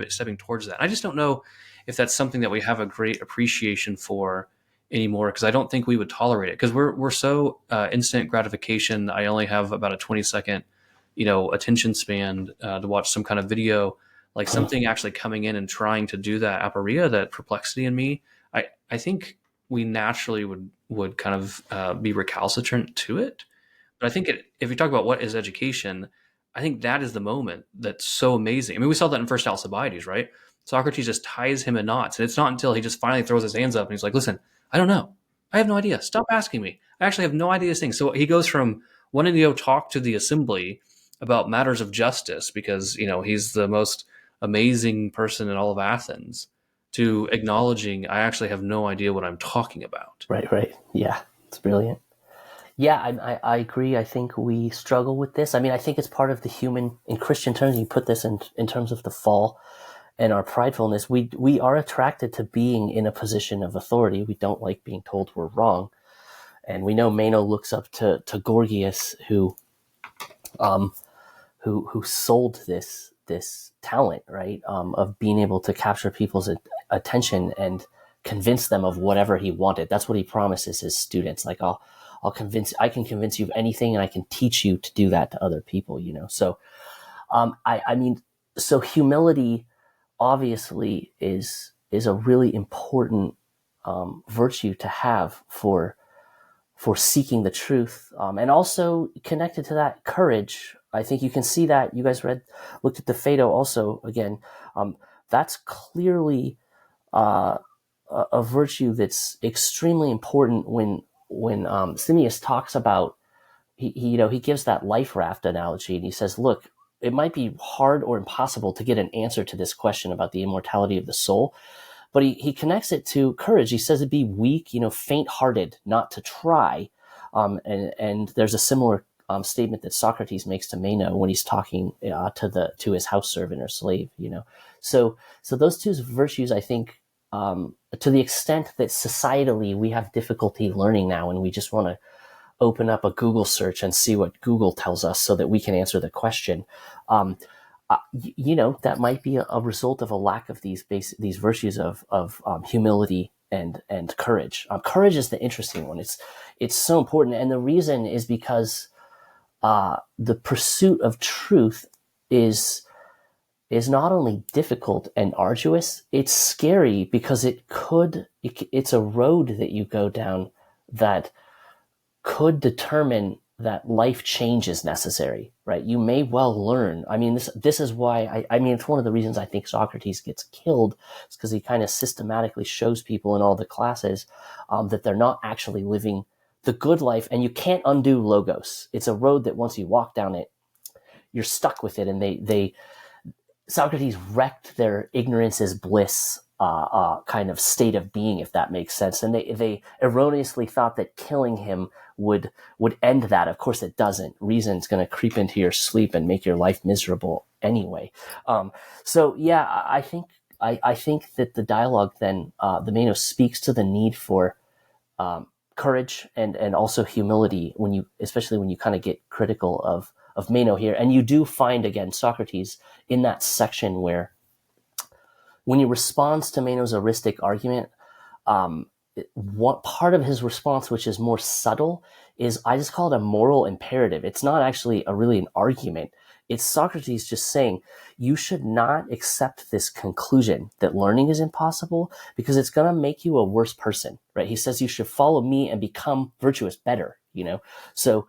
stepping towards that. I just don't know if that's something that we have a great appreciation for anymore, because I don't think we would tolerate it, because we're so instant gratification. I only have about a 20-second attention span to watch some kind of video. Like something actually coming in and trying to do that aporia, that perplexity in me, I think we naturally would kind of be recalcitrant to it. But I think if you talk about what is education, I think that is the moment that's so amazing. I mean, we saw that in First Alcibiades, right? Socrates just ties him in knots, and it's not until he just finally throws his hands up and he's like, "Listen, I don't know. I have no idea. Stop asking me. I actually have no idea this thing." So he goes from wanting to go talk to the assembly about matters of justice because he's the most amazing person in all of Athens, to acknowledging, I actually have no idea what I'm talking about. Right, right. Yeah, it's brilliant. Yeah, I agree. I think we struggle with this. I mean, I think it's part of the human, in Christian terms, you put this in terms of the fall and our pridefulness. We are attracted to being in a position of authority. We don't like being told we're wrong. And we know Meno looks up to Gorgias, um, who sold this talent, right, of being able to capture people's attention and convince them of whatever he wanted. That's what he promises his students. Like, I can convince you of anything, and I can teach you to do that to other people. So, I mean, so humility obviously is a really important virtue to have for seeking the truth, and also connected to that, courage. I think you can see that. You guys looked at the Phaedo also again. That's clearly uh, a virtue that's extremely important when Simmias talks about, he gives that life raft analogy, and he says, look, it might be hard or impossible to get an answer to this question about the immortality of the soul, but he connects it to courage. He says it'd be weak, faint-hearted not to try. And there's a similar statement that Socrates makes to Meno when he's talking to his house servant or slave. So those two virtues, I think, to the extent that societally we have difficulty learning now, and we just want to open up a Google search and see what Google tells us so that we can answer the question. That might be a result of a lack of these virtues of humility and courage. Courage is the interesting one. It's so important, and the reason is because the pursuit of truth is not only difficult and arduous, it's scary because it's a road that you go down that could determine that life change is necessary, right? You may well learn. I mean, this is why I mean, it's one of the reasons I think Socrates gets killed, is because he kind of systematically shows people in all the classes that they're not actually living the good life, and you can't undo logos. It's a road that once you walk down it, you're stuck with it. And Socrates wrecked their ignorance is bliss kind of state of being, if that makes sense. And they erroneously thought that killing him would end that. Of course, it doesn't. Reason's going to creep into your sleep and make your life miserable anyway. So yeah, I think that the dialogue then, the Meno speaks to the need for courage and also humility especially when you kind of get critical of Meno here. And you do find again Socrates in that section where, when he responds to Meno's heuristic argument, what part of his response, which is more subtle, is, I just call it a moral imperative. It's not actually really an argument. It's Socrates just saying, you should not accept this conclusion that learning is impossible, because it's going to make you a worse person, right? He says you should follow me and become virtuous better, So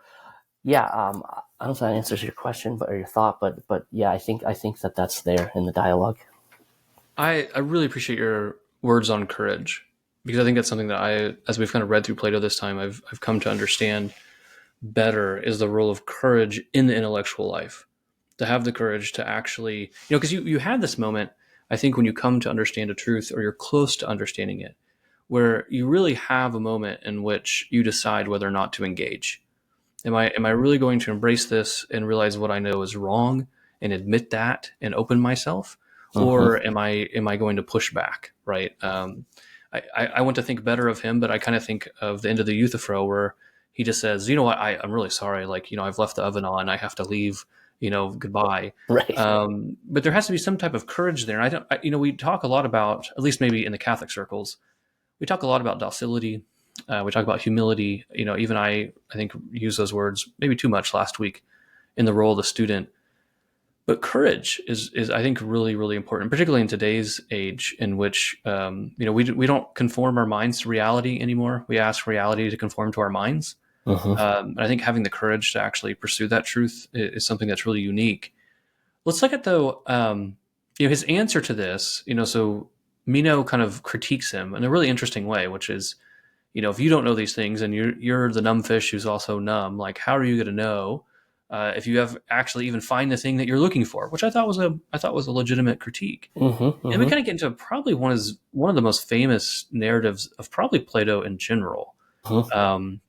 yeah, I don't know if that answers your question or your thought, but yeah, I think that that's there in the dialogue. I really appreciate your words on courage, because I think that's something that as we've kind of read through Plato this time, I've come to understand better, is the role of courage in the intellectual life. To have the courage to actually, because you had this moment, I think, when you come to understand a truth, or you're close to understanding it, where you really have a moment in which you decide whether or not to engage. Am I really going to embrace this and realize what I know is wrong and admit that and open myself, Mm-hmm. or am I going to push back? Right. I want to think better of him, but I kind of think of the end of the Euthyphro where he just says, you know what, I'm really sorry. Like, I've left the oven on. I have to leave. Goodbye. Right. But there has to be some type of courage there. And I don't. We talk a lot about, at least maybe in the Catholic circles, we talk a lot about docility. We talk about humility. Even I think used those words maybe too much last week in the role of the student. But courage is I think really really important, particularly in today's age in which we don't conform our minds to reality anymore. We ask reality to conform to our minds. Mm-hmm. And I think having the courage to actually pursue that truth is something that's really unique. Let's look at though, his answer to this. So Meno kind of critiques him in a really interesting way, which is, if you don't know these things and you're the numb fish who's also numb, like how are you going to know if you have actually even find the thing that you're looking for? Which I thought was a legitimate critique. Mm-hmm. And we Mm-hmm. kind of get into probably one of the most famous narratives of probably Plato in general. Mm-hmm. Um,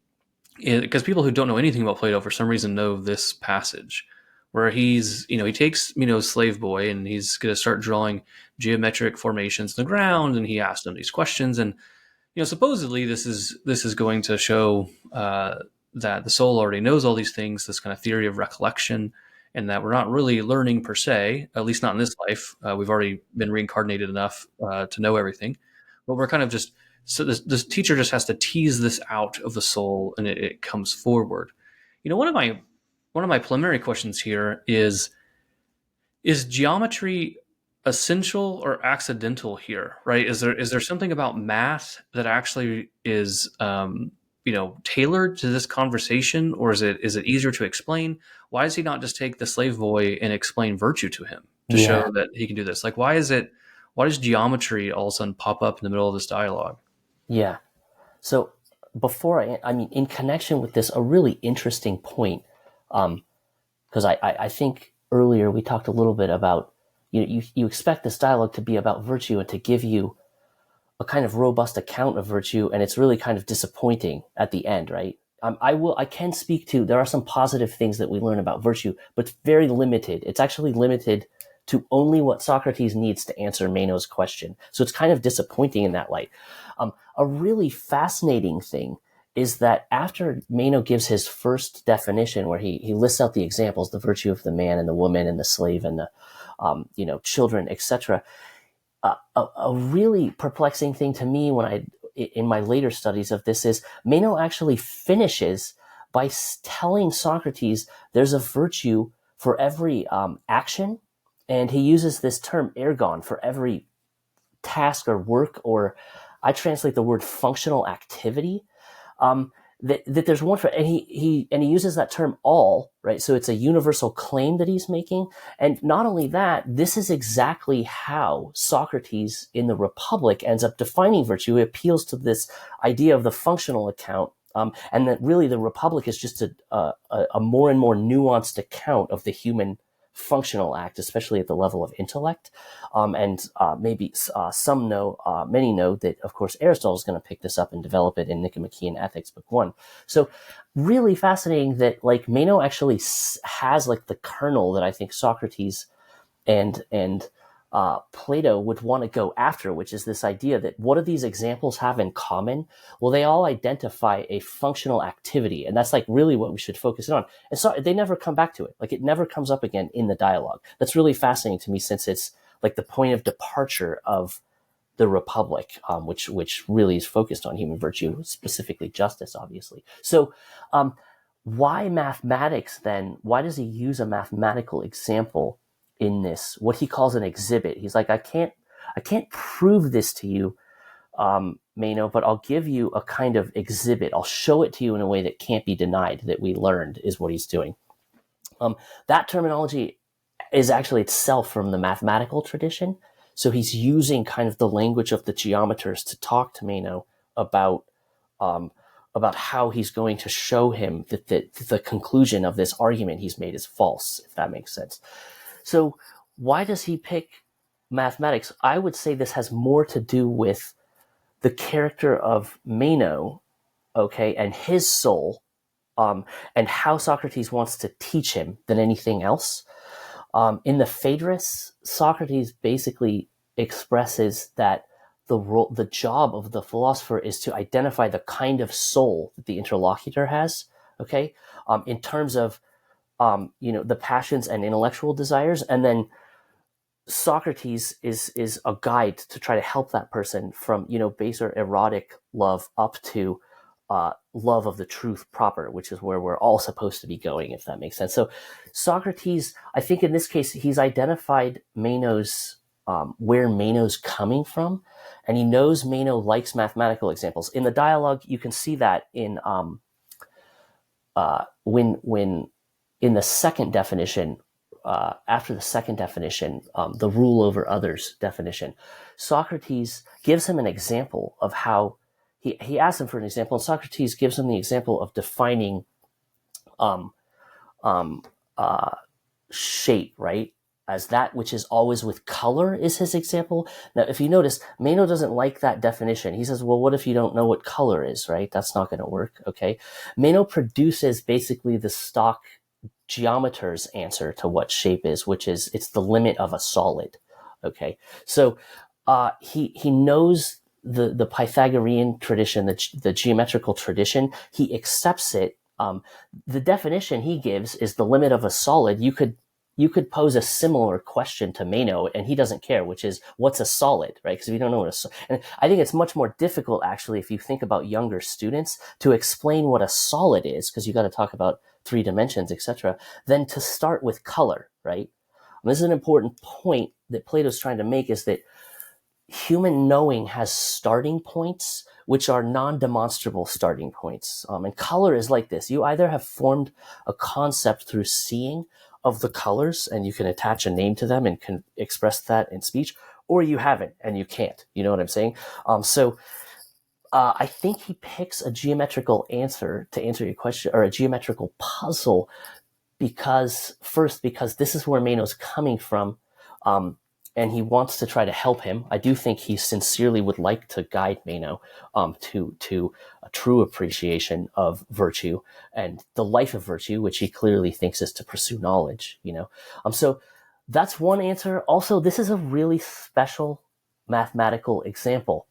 because people who don't know anything about Plato for some reason know this passage where he takes, slave boy and he's going to start drawing geometric formations in the ground. And he asks him these questions. And, supposedly this is going to show that the soul already knows all these things, this kind of theory of recollection, and that we're not really learning per se, at least not in this life. We've already been reincarnated enough to know everything, but we're kind of just so this teacher just has to tease this out of the soul, and it comes forward. One of my preliminary questions here is geometry essential or accidental here, right? Is there something about math that actually is tailored to this conversation, or is it easier to explain? Why does he not just take the slave boy and explain virtue to him to show Yeah. that he can do this? Like, why does geometry all of a sudden pop up in the middle of this dialogue? Yeah. So before I mean, in connection with this, a really interesting point, because I think earlier we talked a little bit about you expect this dialogue to be about virtue and to give you a kind of robust account of virtue, and it's really kind of disappointing at the end, right? I can speak to, there are some positive things that we learn about virtue, but it's very limited. It's actually limited to only what Socrates needs to answer Meno's question. So it's kind of disappointing in that light. A really fascinating thing is that after Meno gives his first definition, where he lists out the examples, the virtue of the man and the woman and the slave and the children, etc., a really perplexing thing to me in my later studies of this is Meno actually finishes by telling Socrates there's a virtue for every action, and he uses this term ergon for every task or work, or I translate the word functional activity. Um, that there's one for, and he uses that term all, right? So it's a universal claim that he's making. And not only that, this is exactly how Socrates in the Republic ends up defining virtue. He appeals to this idea of the functional account. And that really the Republic is just a more and more nuanced account of the human functional act, especially at the level of intellect. And maybe many know that, of course, Aristotle is going to pick this up and develop it in Nicomachean Ethics, Book 1. So really fascinating that like Meno actually has like the kernel that I think Socrates and Plato would want to go after, which is this idea that what do these examples have in common? Well, they all identify a functional activity, and that's like really what we should focus on. And so they never come back to it. Like it never comes up again in the dialogue. That's really fascinating to me, since it's like the point of departure of the Republic, which really is focused on human virtue, specifically justice, obviously. So, why mathematics then? Why does he use a mathematical example in this, what he calls an exhibit? He's like, I can't prove this to you, Meno, but I'll give you a kind of exhibit. I'll show it to you in a way that can't be denied that we learned, is what he's doing. That terminology is actually itself from the mathematical tradition. So he's using kind of the language of the geometers to talk to Meno about how he's going to show him that the conclusion of this argument he's made is false, if that makes sense. So why does he pick mathematics? I would say this has more to do with the character of Meno, okay, and his soul, and how Socrates wants to teach him than anything else. In the Phaedrus, Socrates basically expresses that the job of the philosopher is to identify the kind of soul that the interlocutor has. Okay, in terms of the passions and intellectual desires, and then Socrates is a guide to try to help that person from baser erotic love up to love of the truth proper, which is where we're all supposed to be going, if that makes sense. So Socrates, I think in this case, he's identified Meno's where Meno's coming from, and he knows Meno likes mathematical examples. In the dialogue, you can see that in when in the second definition, after the second definition, the rule over others definition, Socrates gives him an example of how he asks him for an example, and Socrates gives him the example of defining um, um, shape, right? As that which is always with color is his example. Now, if you notice, Meno doesn't like that definition. He says, well, what if you don't know what color is, right? That's not going to work, okay? Meno produces basically the stock geometer's answer to what shape is, which is it's the limit of a solid, okay? So he knows the Pythagorean tradition, the geometrical tradition. He accepts it. The definition he gives is the limit of a solid. You could pose a similar question to Meno, and he doesn't care, which is what's a solid, right? Because if you don't know what and I think it's much more difficult, actually, if you think about younger students, to explain what a solid is, because you got to talk about 3 dimensions, etc., than to start with color, right? And this is an important point that Plato's trying to make, is that human knowing has starting points which are non-demonstrable starting points. And color is like this. You either have formed a concept through seeing of the colors, and you can attach a name to them and can express that in speech, or you haven't and you can't. You know what I'm saying? So I think he picks a geometrical answer to answer your question, or a geometrical puzzle, because this is where Meno's coming from. And he wants to try to help him. I do think he sincerely would like to guide Meno to a true appreciation of virtue and the life of virtue, which he clearly thinks is to pursue knowledge. So that's one answer. Also, this is a really special mathematical example.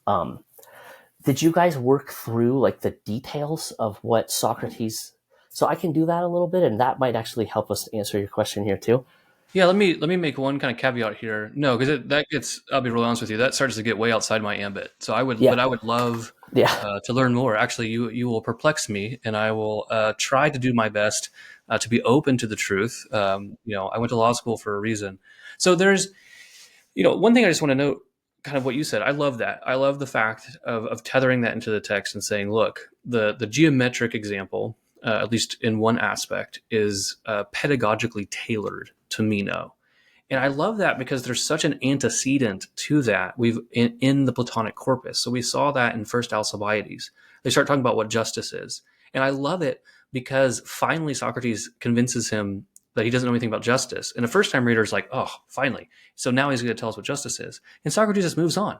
Did you guys work through like the details of what Socrates? So I can do that a little bit, and that might actually help us answer your question here too. Yeah, let me make one kind of caveat here. No, because that gets. I'll be real honest with you. That starts to get way outside my ambit. So Yeah, I would love yeah. to learn more. Actually, you will perplex me, and I will try to do my best to be open to the truth. I went to law school for a reason. So there's, one thing I just want to note, kind of what you said. I love that. I love the fact of tethering that into the text and saying, look, the geometric example, at least in one aspect, is pedagogically tailored to Meno. And I love that because there's such an antecedent to that in the Platonic corpus. So we saw that in First Alcibiades. They start talking about what justice is. And I love it because finally Socrates convinces him that he doesn't know anything about justice. And the first time reader is like, oh, finally. So now he's going to tell us what justice is. And Socrates just moves on.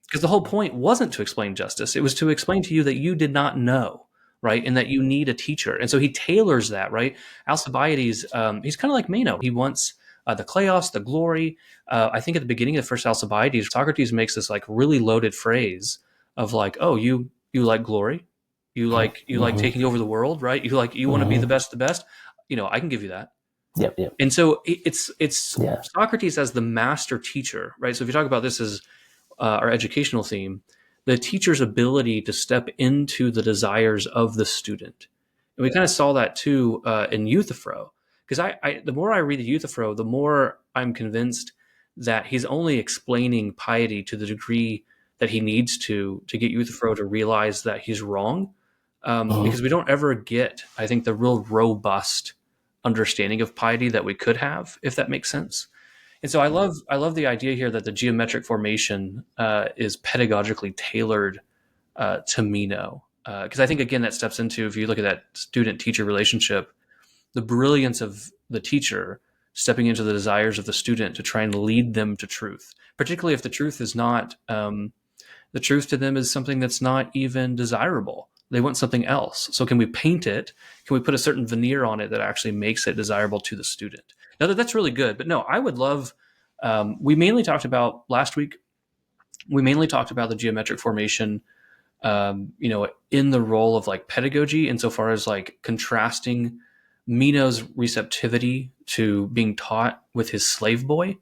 Because the whole point wasn't to explain justice. It was to explain to you that you did not know, right? And that you need a teacher. And so he tailors that, right? Alcibiades, he's kind of like Meno. He wants the kleos, the glory. I think at the beginning of the first Alcibiades, Socrates makes this like really loaded phrase of like, oh, you like glory? You like Mm-hmm. taking over the world, right? You want to be Mm-hmm. the best? I can give you that. Yep, yep. And so it's Yeah. Socrates as the master teacher, right? So if you talk about this as our educational theme, the teacher's ability to step into the desires of the student. And we kind of saw that too in Euthyphro. Because the more I read the Euthyphro, the more I'm convinced that he's only explaining piety to the degree that he needs to get Euthyphro to realize that he's wrong. Mm-hmm. Because we don't ever get, I think, the real robust understanding of piety that we could have, if that makes sense. And so I love the idea here that the geometric formation is pedagogically tailored to Meno, because I think again that steps into, if you look at that student teacher relationship, the brilliance of the teacher stepping into the desires of the student to try and lead them to truth, particularly if the truth is not the truth to them is something that's not even desirable. They want something else. So can we paint it? Can we put a certain veneer on it that actually makes it desirable to the student? Now that's really good. But no, I would love. We mainly talked about last week. We mainly talked about the geometric formation, in the role of like pedagogy, insofar as like contrasting Meno's receptivity to being taught with his slave boy.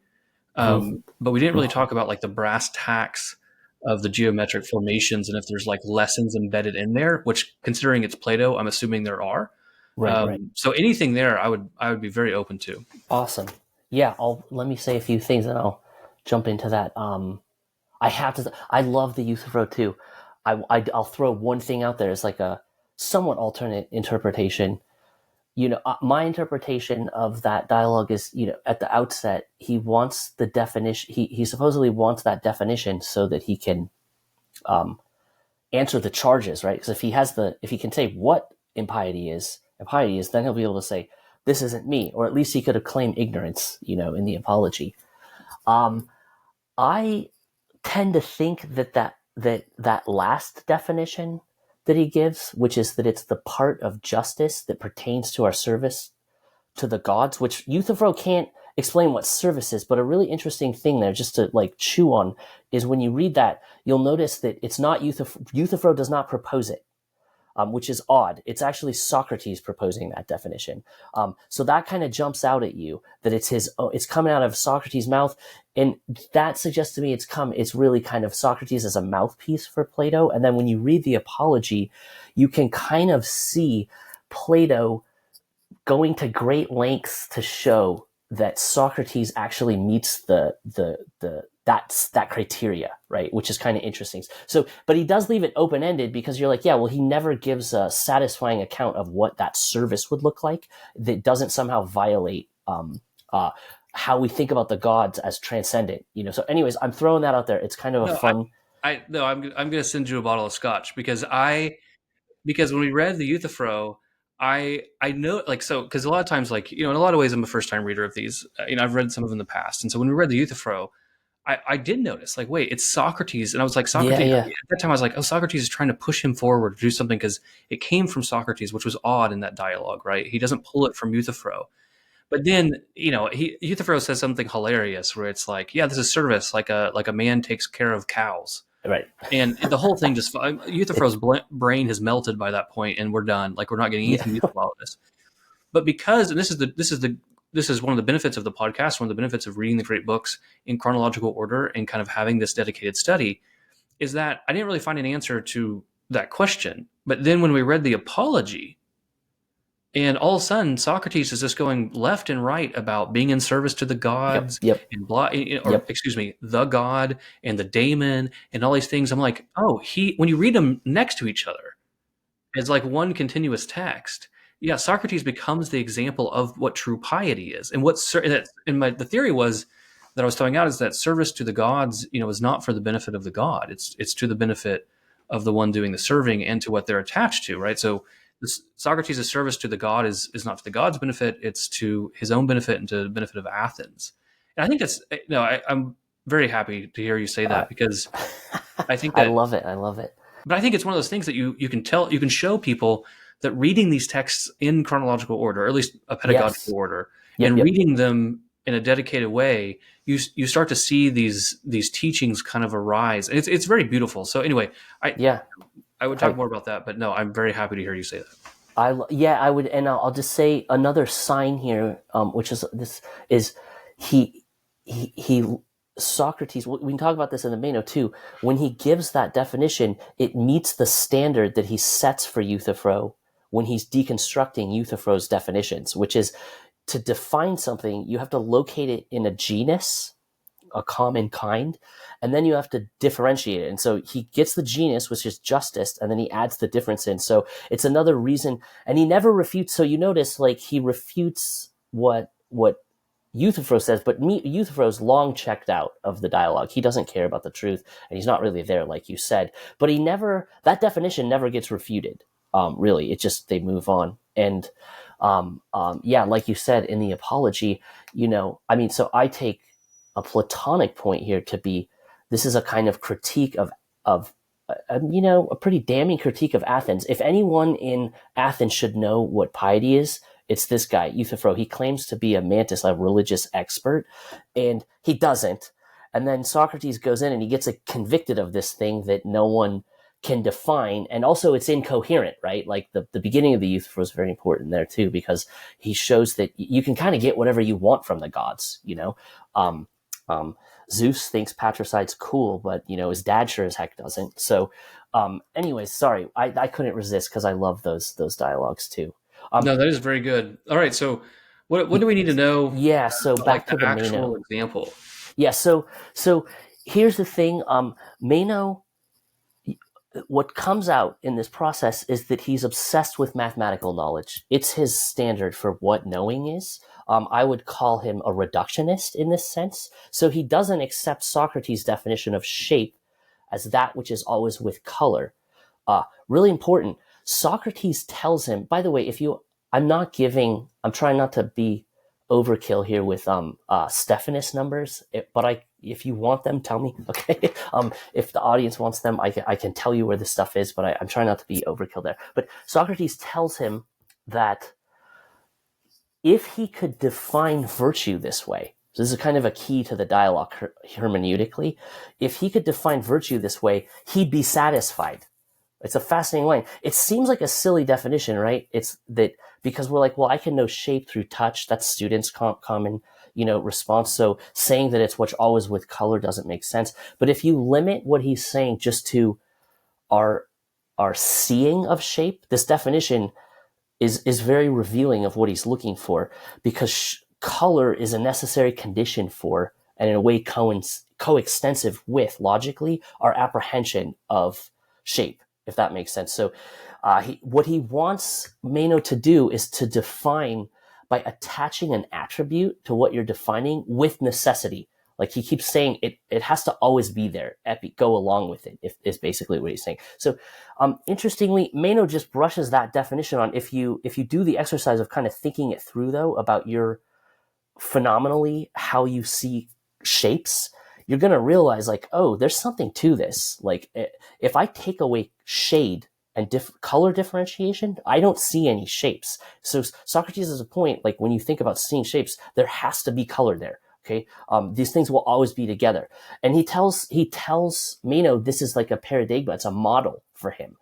Mhm. But we didn't really Mhm. talk about like the brass tacks of the geometric formations and if there's like lessons embedded in there, which considering it's Plato, I'm assuming there are. Right, right. So anything there, I would be very open to. Awesome. Yeah, let me say a few things and I'll jump into that. I have to. I love the Euthyphro too. I'll throw one thing out there as like a somewhat alternate interpretation. My interpretation of that dialogue is, at the outset, he wants the definition. He supposedly wants that definition so that he can answer the charges, right? Because if he can say what impiety is, then he'll be able to say this isn't me, or at least he could have claimed ignorance, in the apology. I tend to think that last definition that he gives, which is that it's the part of justice that pertains to our service to the gods, which Euthyphro can't explain what service is, but a really interesting thing there just to like chew on is when you read that, you'll notice that it's not Euthyphro does not propose it. Which is odd. It's actually Socrates proposing that definition. So that kind of jumps out at you that it's coming out of Socrates' mouth. And that suggests to me it's really kind of Socrates as a mouthpiece for Plato. And then when you read the Apology, you can kind of see Plato going to great lengths to show that Socrates actually meets that criteria, right? Which is kind of interesting. So, but he does leave it open-ended because you're like, yeah, well, he never gives a satisfying account of what that service would look like that doesn't somehow violate how we think about the gods as transcendent. So, anyways, I'm throwing that out there. It's kind of a No, fun. I'm going to send you a bottle of scotch because when we read the Euthyphro, I know like so because a lot of times like in a lot of ways I'm a first time reader of these. I've read some of them in the past, and so when we read the Euthyphro, I did notice like wait, it's Socrates, and I was like Yeah, Socrates. yeah, At that time, I was like, oh, Socrates is trying to push him forward to do something because it came from Socrates, which was odd in that dialogue, right? He doesn't pull it from Euthyphro. But then, Euthyphro says something hilarious where it's like, yeah, this is service, like a man takes care of cows. right. And the whole thing just Euthyphro's brain has melted by that point, and we're done. Like we're not getting Yeah, anything useful out of this. But because, and this is one of the benefits of the podcast, one of the benefits of reading the great books in chronological order and kind of having this dedicated study, is that I didn't really find an answer to that question. But then when we read the Apology, and all of a sudden, Socrates is just going left and right about being in service to the yep, gods yep, and blah, or yep. excuse me, the god and the daemon and all these things. I'm like, oh, when you read them next to each other, it's like one continuous text. Yeah, Socrates becomes the example of what true piety is, and the theory was that I was throwing out is that service to the gods, is not for the benefit of the god. It's to the benefit of the one doing the serving and to what they're attached to, right? So Socrates' service to the god is not to the god's benefit; it's to his own benefit and to the benefit of Athens. And I think that's I'm very happy to hear you say Uh, that because I think I that love it. I love it. but I think it's one of those things that you can show people that reading these texts in chronological order, or at least a Yes. pedagogical order, Yep, and yep. reading them in a dedicated way, you start to see these teachings kind of arise. And it's very beautiful. So anyway, I Yeah. I would talk I more about that, but no, I'm very happy to hear you say that. yeah, I would, and I'll just say another sign here, which is this is he he Socrates. We can talk about this in the Meno too. When he gives that definition, it meets the standard that he sets for Euthyphro when he's deconstructing Euthyphro's definitions, which is to define something, you have to locate it in a genus, a common kind, and then you have to differentiate it. And so he gets the genus, which is justice, and then he adds the difference in. So it's another reason, and he never refutes. So you notice, like, he refutes what Euthyphro says, but Euthyphro's long checked out of the dialogue. He doesn't care about the truth, and he's not really there, like you said. But that definition never gets refuted. Really, it just they move on. And yeah, like you said in the Apology, so I take a Platonic point here to be this is a kind of critique of a pretty damning critique of Athens. If anyone in Athens should know what piety is, it's this guy, Euthyphro. He claims to be a mantis, a religious expert, and he doesn't. And then Socrates goes in and he gets convicted of this thing that no one can define. And also it's incoherent, right? Like the beginning of the Euthyphro is very important there too, because he shows that you can kind of get whatever you want from the gods, Um, um, Zeus thinks patricide's cool, but his dad sure as heck doesn't. So, anyways, sorry, I couldn't resist because I love those dialogues too. Um, No, that is very good. All right, so what do we need to know yeah. So about, like, back the to the actual Meno. example? Yeah. So here's the thing. Meno, what comes out in this process is that he's obsessed with mathematical knowledge. It's his standard for what knowing is. I would call him a reductionist in this sense. So he doesn't accept Socrates' definition of shape as that which is always with color. Really important. Socrates tells him, by the way, I'm trying not to be overkill here with Stephanus numbers, but if you want them, tell me. Okay. If the audience wants them, I can tell you where this stuff is, but I'm trying not to be overkill there. But Socrates tells him that if he could define virtue this way, so this is kind of a key to the dialogue hermeneutically, if he could define virtue this way, he'd be satisfied. It's a fascinating line. It seems like a silly definition, right? It's that because we're like, well, I can know shape through touch. That's students' common, response. So saying that it's what's always with color doesn't make sense. But if you limit what he's saying just to our our seeing of shape, this definition is very revealing of what he's looking for, because color is a necessary condition for, and in a way coextensive with, logically, our apprehension of shape, if that makes sense. So what he wants Meno to do is to define by attaching an attribute to what you're defining with necessity. Like he keeps saying, it has to always be there. Go along with it, is basically what he's saying. So interestingly, Meno just brushes that definition on. If you do the exercise of kind of thinking it through, though, about your phenomenally how you see shapes, you're going to realize, like, oh, there's something to this. Like, if I take away shade and color differentiation, I don't see any shapes. So Socrates has a point, like, when you think about seeing shapes, there has to be color there. Okay, these things will always be together. And he tells Meno this is like a paradigma. It's a model for him.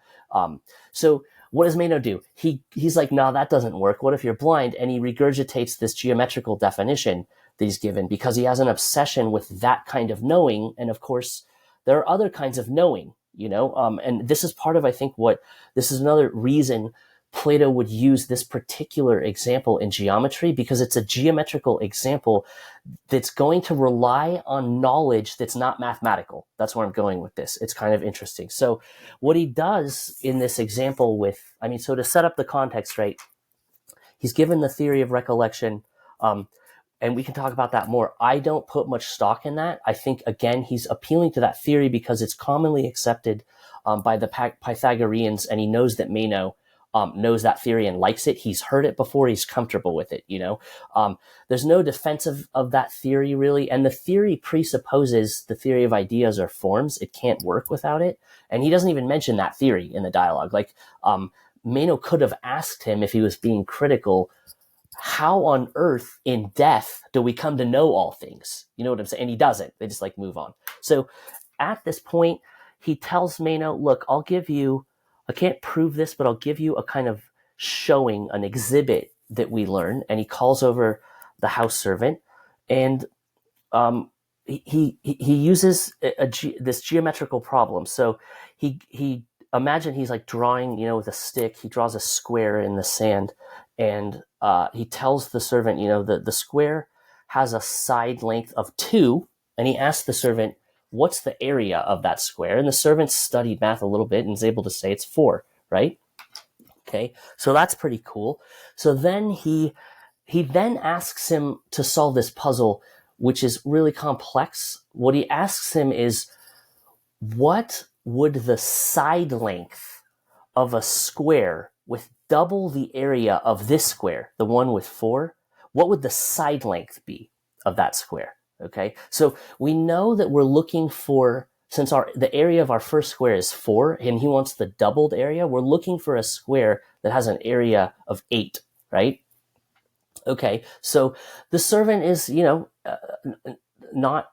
So what does Meno do? He's like, no, that doesn't work. What if you're blind? And he regurgitates this geometrical definition that he's given, because he has an obsession with that kind of knowing. And of course, there are other kinds of knowing, and this is part of, I think, this is another reason Plato would use this particular example in geometry, because it's a geometrical example that's going to rely on knowledge that's not mathematical. That's where I'm going with this. It's kind of interesting. So what he does in this example so to set up the context, right, he's given the theory of recollection, and we can talk about that more. I don't put much stock in that. I think, again, he's appealing to that theory because it's commonly accepted by the Pythagoreans, and he knows that Meno knows that theory and likes it. He's heard it before. He's comfortable with it. There's no defense of that theory, really. And the theory presupposes the theory of ideas or forms. It can't work without it. And he doesn't even mention that theory in the dialogue. Like, Meno could have asked him, if he was being critical, how on earth in death do we come to know all things? You know what I'm saying? And he doesn't. They just move on. So at this point, he tells Meno, look, I can't prove this, but I'll give you a kind of showing, an exhibit that we learn. And he calls over the house servant, and he uses this geometrical problem. So he imagine he's like drawing, with a stick. He draws a square in the sand, and he tells the servant, the square has a side length of 2, and he asks the servant, what's the area of that square? And the servant studied math a little bit and is able to say it's 4, right? Okay, so that's pretty cool. So then he then asks him to solve this puzzle, which is really complex. What he asks him is, what would the side length of a square with double the area of this square, the one with 4, what would the side length be of that square? Okay, so we know that we're looking for since the area of our first square is 4 and he wants the doubled area, we're looking for a square that has an area of 8, right? Okay, so the servant is, not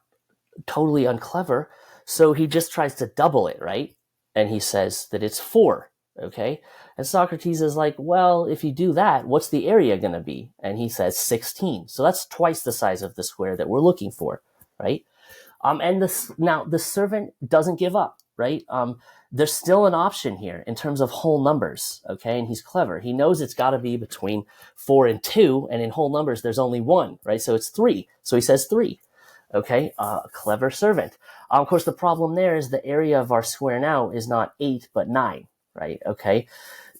totally unclever, so he just tries to double it, right? And he says that it's 4, okay? And Socrates is like, well, if you do that, what's the area going to be? And he says 16. So that's twice the size of the square that we're looking for, right? And now the servant doesn't give up, right? There's still an option here in terms of whole numbers, okay? And he's clever. He knows it's got to be between 4 and 2, and in whole numbers, there's only 1, right? So it's 3. So he says 3, okay? Clever servant. Of course, the problem there is the area of our square now is not 8, but 9, right? Okay?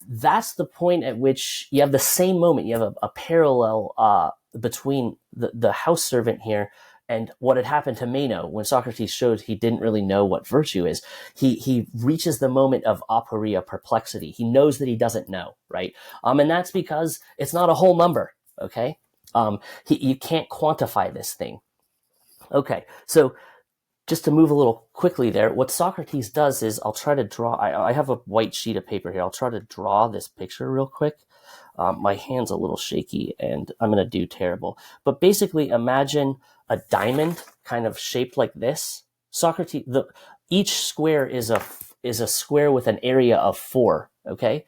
That's the point at which you have the same moment. You have a parallel between the house servant here and what had happened to Meno when Socrates showed he didn't really know what virtue is. He reaches the moment of aporia, perplexity. He knows that he doesn't know, right? And that's because it's not a whole number, okay? You can't quantify this thing. Okay, so just to move a little quickly there, what Socrates does is I'll try to draw, I have a white sheet of paper here. I'll try to draw this picture real quick. My hand's a little shaky and I'm going to do terrible. But basically imagine a diamond kind of shaped like this. Each square is a square with an area of 4, okay?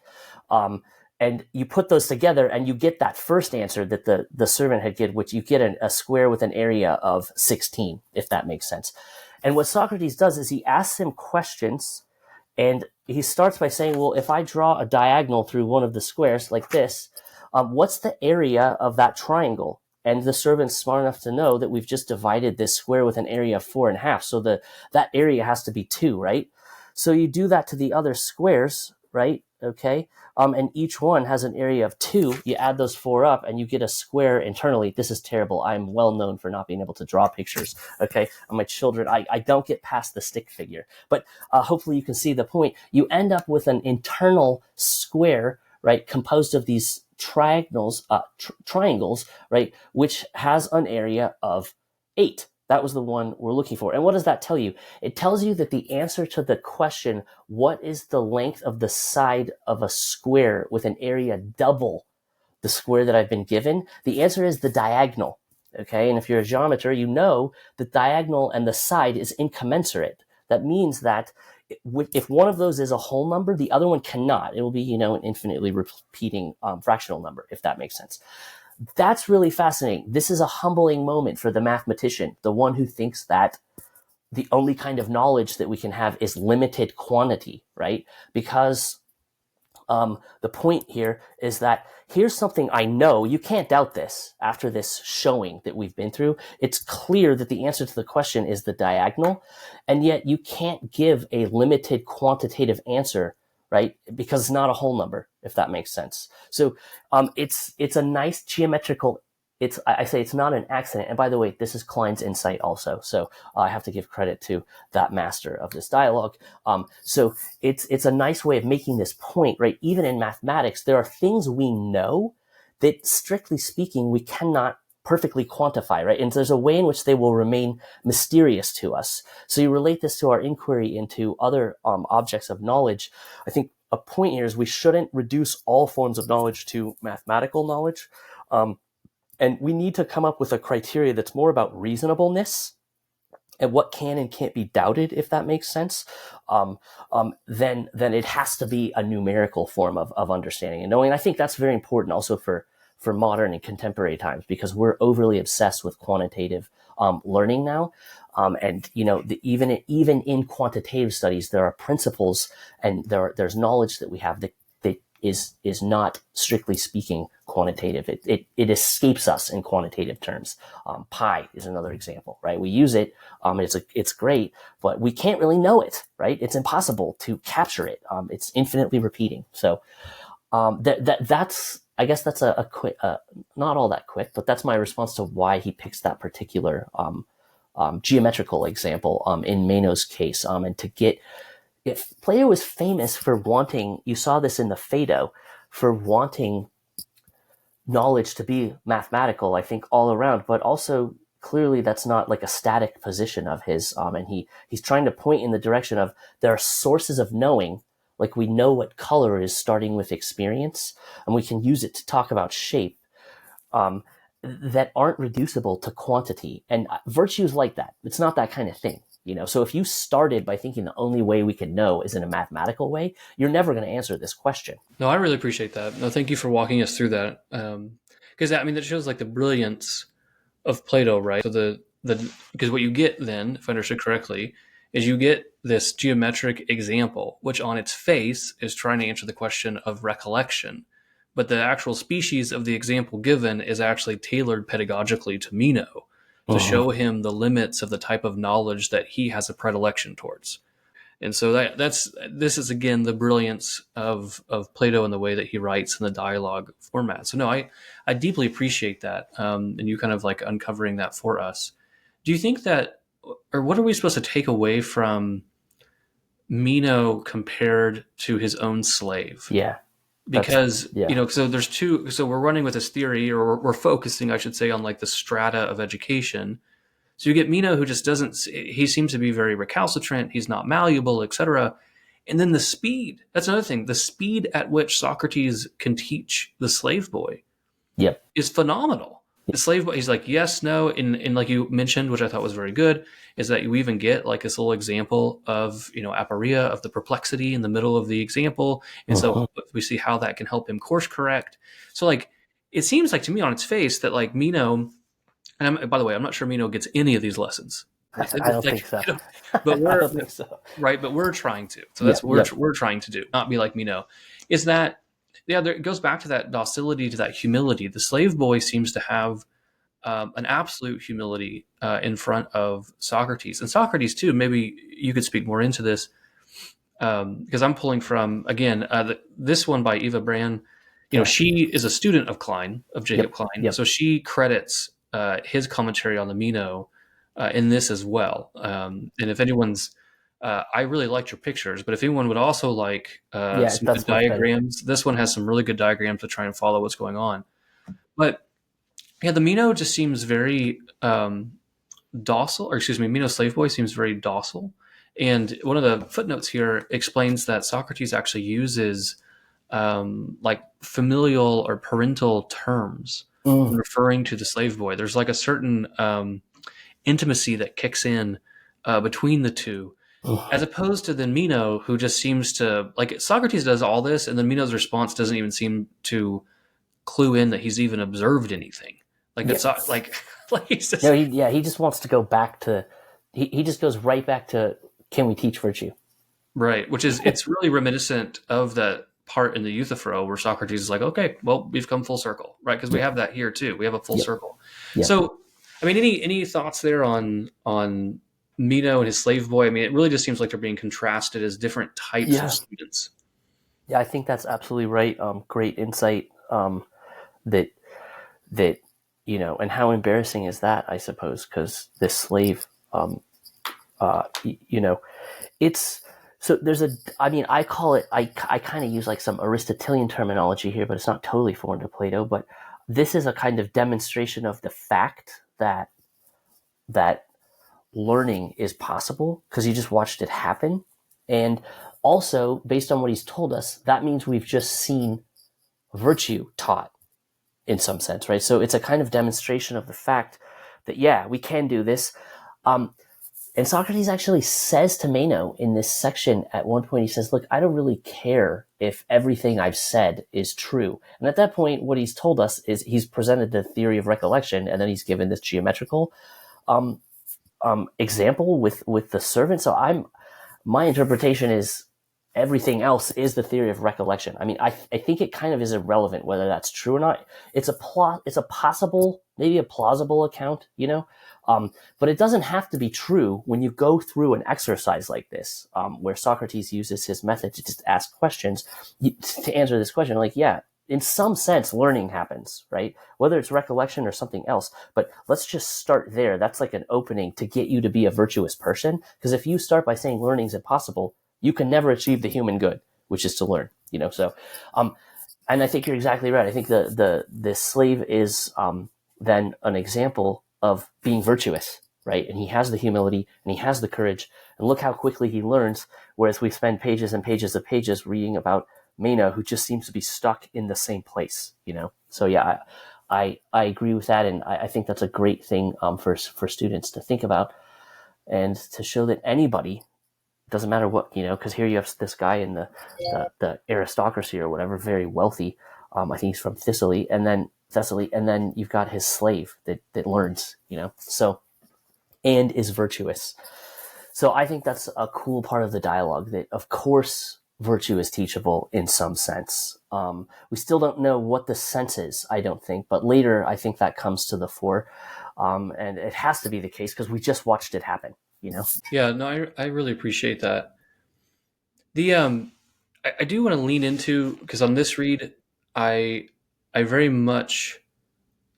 And you put those together and you get that first answer that the servant had given, which you get a square with an area of 16, if that makes sense. And what Socrates does is he asks him questions, and he starts by saying, well, if I draw a diagonal through one of the squares like this, what's the area of that triangle? And the servant's smart enough to know that we've just divided this square with an area of 4.5. So that area has to be 2, right? So you do that to the other squares, right? Okay. And each one has an area of 2. You add those 4 up and you get a square internally. This is terrible. I'm well known for not being able to draw pictures. Okay. And my children, I don't get past the stick figure, but hopefully you can see the point. You end up with an internal square, right? Composed of these triangles, right? Which has an area of 8. That was the one we're looking for. And what does that tell you? It tells you that the answer to the question, what is the length of the side of a square with an area double the square that I've been given? The answer is the diagonal. Okay. And if you're a geometer, you know the diagonal and the side is incommensurate. That means that if one of those is a whole number, the other one cannot. It will be, an infinitely repeating fractional number, if that makes sense. That's really fascinating. This is a humbling moment for the mathematician, the one who thinks that the only kind of knowledge that we can have is limited quantity, right? Because the point here is that here's something I know. You can't doubt this after this showing that we've been through. It's clear that the answer to the question is the diagonal, and yet you can't give a limited quantitative answer, right? Because it's not a whole number, if that makes sense. So it's a nice geometrical. I say it's not an accident. And by the way, this is Klein's insight also. So I have to give credit to that master of this dialogue. So it's a nice way of making this point, right? Even in mathematics, there are things we know that, strictly speaking, we cannot perfectly quantify, right? And there's a way in which they will remain mysterious to us. So you relate this to our inquiry into other objects of knowledge. I think a point here is we shouldn't reduce all forms of knowledge to mathematical knowledge. And we need to come up with a criteria that's more about reasonableness and what can and can't be doubted, if that makes sense. Then it has to be a numerical form of understanding and knowing. I think that's very important also for modern and contemporary times, because we're overly obsessed with quantitative learning now. And even in quantitative studies, there are principles and there's knowledge that we have that is not, strictly speaking, quantitative. It escapes us in quantitative terms. Pi is another example, right? We use it, it's great, but we can't really know it, right? It's impossible to capture it. It's infinitely repeating. So that's, I guess that's a quick, not all that quick, but that's my response to why he picks that particular geometrical example in Meno's case, and to get. If Plato was famous for wanting, you saw this in the Phaedo, for wanting knowledge to be mathematical, I think, all around, but also clearly that's not like a static position of his. And he's trying to point in the direction of there are sources of knowing, like we know what color is starting with experience, and we can use it to talk about shape, um, that aren't reducible to quantity. And virtue is like that. It's not that kind of thing. So if you started by thinking the only way we can know is in a mathematical way, you're never going to answer this question. No, I really appreciate that. No, thank you for walking us through that. Because that shows like the brilliance of Plato, right? So the because what you get then, if I understood correctly, is you get this geometric example, which on its face is trying to answer the question of recollection, but the actual species of the example given is actually tailored pedagogically to Meno to Mm-hmm. show him the limits of the type of knowledge that he has a predilection towards. And so this is again the brilliance of Plato and the way that he writes in the dialogue format. So no, I deeply appreciate that, and you kind of like uncovering that for us. Do you think that, or what are we supposed to take away from Meno compared to his own slave? Yeah. Because Yeah. so there's two. So we're running with this theory, or we're focusing, I should say, on like the strata of education. So you get Meno, who just doesn't. He seems to be very recalcitrant. He's not malleable, etc. And then the speed. That's another thing. The speed at which Socrates can teach the slave boy Yep. is phenomenal. The slave boy, he's like yes, no, and like you mentioned, which I thought was very good, is that you even get like this little example of aporia, of the perplexity in the middle of the example, and Mm-hmm. so we see how that can help him course correct. So like it seems like to me on its face that like Meno. And by the way, I'm not sure Meno gets any of these lessons. I don't think so. But I don't think so. right. But we're trying to. So Yeah. that's what Yep. we're trying to do. Not be like Meno. Is that it goes back to that docility, to that humility. The slave boy seems to have an absolute humility in front of Socrates, and Socrates too. Maybe you could speak more into this because I'm pulling from again this one by Eva Brand. She is a student of Klein, of Jacob Yep. Klein, Yep. so she credits his commentary on the Meno in this as well. And if anyone's, I really liked your pictures, but if anyone would also like Yeah, some good that's much better. diagrams, this one has some really good diagrams to try and follow what's going on. But yeah, the Meno just seems very docile, or excuse me, Meno slave boy seems very docile. And one of the footnotes here explains that Socrates actually uses like familial or parental terms when Mm. referring to the slave boy. There's like a certain intimacy that kicks in between the two, as opposed to then Meno, who just seems to like Socrates does all this, and then Meno's response doesn't even seem to clue in that he's even observed anything. Like Yeah. it's like like he's just No, he just wants to go back to, he just goes right back to, can we teach virtue? right, which is it's really reminiscent of that part in the Euthyphro where Socrates is like, okay, well, we've come full circle, right? Because we Yep. have that here too. We have a full Yep. circle. Yep. So, I mean, any thoughts there on Meno and his slave boy? I mean, it really just seems like they're being contrasted as different types of Yeah. students. Yeah, I think that's absolutely right. Great insight. That that and how embarrassing is that? I suppose because this slave, it's so there's a. I mean, I call it. I kind of use like some Aristotelian terminology here, but it's not totally foreign to Plato. But this is a kind of demonstration of the fact that learning is possible because you just watched it happen. And also, based on what he's told us, that means we've just seen virtue taught in some sense, right? So it's a kind of demonstration of the fact that, yeah, we can do this. And Socrates actually says to Meno in this section at one point, he says, look, I don't really care if everything I've said is true. And at that point, what he's told us is he's presented the theory of recollection, and then he's given this geometrical example with the servant. So my interpretation is everything else is the theory of recollection. I mean, I think it kind of is irrelevant whether that's true or not. It's a possible, maybe a plausible account, but it doesn't have to be true when you go through an exercise like this, where Socrates uses his method to just ask questions to answer this question. Like, yeah, in some sense, learning happens, right? Whether it's recollection or something else. But let's just start there. That's like an opening to get you to be a virtuous person. Because if you start by saying learning is impossible, you can never achieve the human good, which is to learn, So, and I think you're exactly right. I think the slave is then an example of being virtuous, right? And he has the humility and he has the courage. And look how quickly he learns. Whereas we spend pages and pages of pages reading about Meno, who just seems to be stuck in the same place, So yeah, I agree with that, and I think that's a great thing for students to think about, and to show that anybody, doesn't matter what, because here you have this guy in the aristocracy or whatever, very wealthy. I think he's from Thessaly, and then you've got his slave that learns, so, and is virtuous. So I think that's a cool part of the dialogue, that of course virtue is teachable in some sense. We still don't know what the sense is, I don't think, but later I think that comes to the fore. And it has to be the case because we just watched it happen, Yeah, no, I really appreciate that. The I do want to lean into, because on this read, I very much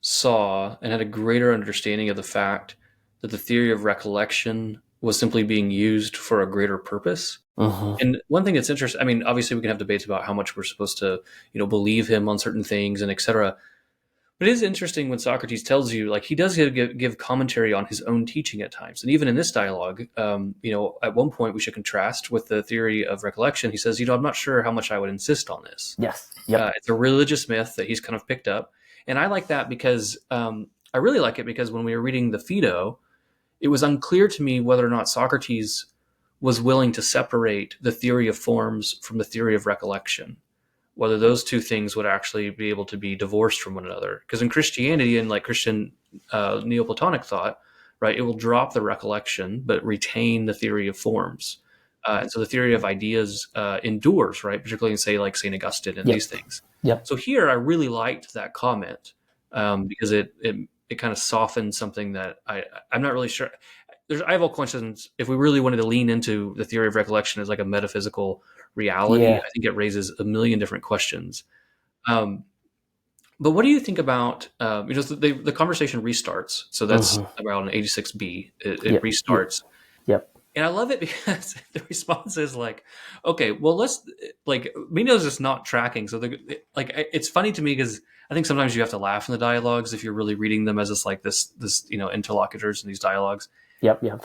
saw and had a greater understanding of the fact that the theory of recollection was simply being used for a greater purpose. Mm-hmm. And one thing that's interesting, I mean, obviously we can have debates about how much we're supposed to, believe him on certain things and etc. But it is interesting when Socrates tells you, like, he does give commentary on his own teaching at times. And even in this dialogue, at one point we should contrast with the theory of recollection. He says, I'm not sure how much I would insist on this. Yes. Yep. It's a religious myth that he's kind of picked up. And I like that because I really like it because when we were reading the Phaedo, it was unclear to me whether or not Socrates was willing to separate the theory of forms from the theory of recollection, whether those two things would actually be able to be divorced from one another. Because in Christianity and like Christian Neoplatonic thought, right, it will drop the recollection but retain the theory of forms. And so the theory of ideas endures, right, particularly in, say, like St. Augustine and Yep. these things. Yep. So here I really liked that comment because it kind of softened something that I'm not really sure. I have all questions. If we really wanted to lean into the theory of recollection as like a metaphysical reality, Yeah. I think it raises a million different questions. But what do you think about, the conversation restarts. So that's around 86B. It Yep. restarts. Yep. And I love it because the response is like, okay, well, let's, like, Meno's just not tracking. So it's funny to me because I think sometimes you have to laugh in the dialogues if you're really reading them as it's like this, interlocutors in these dialogues. Yep. Yep.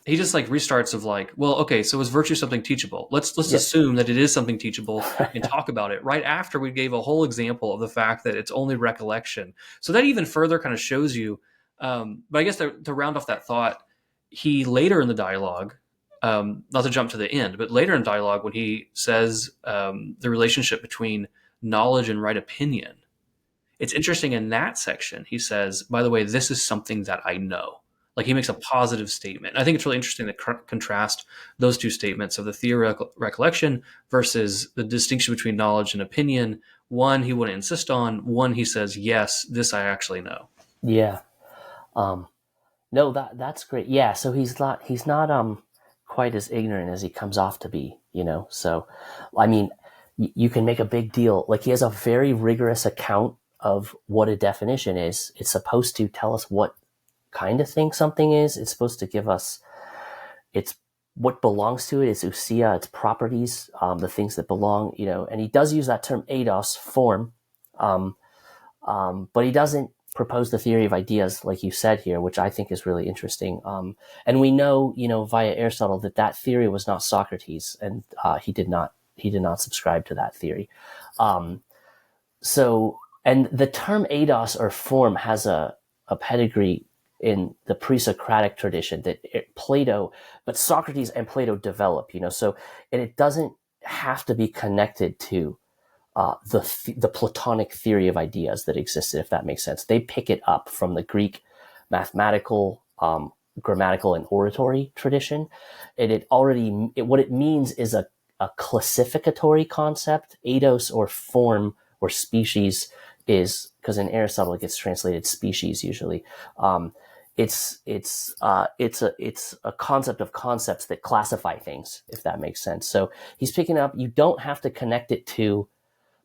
He just like restarts of like, well, okay, so is virtue something teachable? Let's assume that it is something teachable and talk about it right after we gave a whole example of the fact that it's only recollection. So that even further kind of shows you. But I guess to round off that thought, he later in the dialogue, not to jump to the end, but later in dialogue when he says the relationship between knowledge and right opinion, it's interesting in that section. He says, by the way, this is something that I know. Like he makes a positive statement. I think it's really interesting to contrast those two statements of the theoretical recollection versus the distinction between knowledge and opinion. One he wouldn't insist on. One he says, yes, this I actually know. Yeah. No, that's great. Yeah. So he's not quite as ignorant as he comes off to be, So, I mean, you can make a big deal. Like he has a very rigorous account of what a definition is. It's supposed to tell us what kind of thing something is. It's supposed to give us it's what belongs to it. It's ousia, its properties, the things that belong, and he does use that term eidos, form, but he doesn't propose the theory of ideas like you said here, which I think is really interesting. And we know, via Aristotle that theory was not Socrates, and he did not subscribe to that theory. So, and the term eidos or form has a pedigree in the pre-Socratic tradition that Plato, but Socrates and Plato develop, so, and it doesn't have to be connected to the Platonic theory of ideas that existed, if that makes sense. They pick it up from the Greek mathematical, grammatical, and oratory tradition. And what it means is a classificatory concept. Eidos or form or species is, because in Aristotle it gets translated species usually. It's a concept of concepts that classify things, if that makes sense. So he's picking up, you don't have to connect it to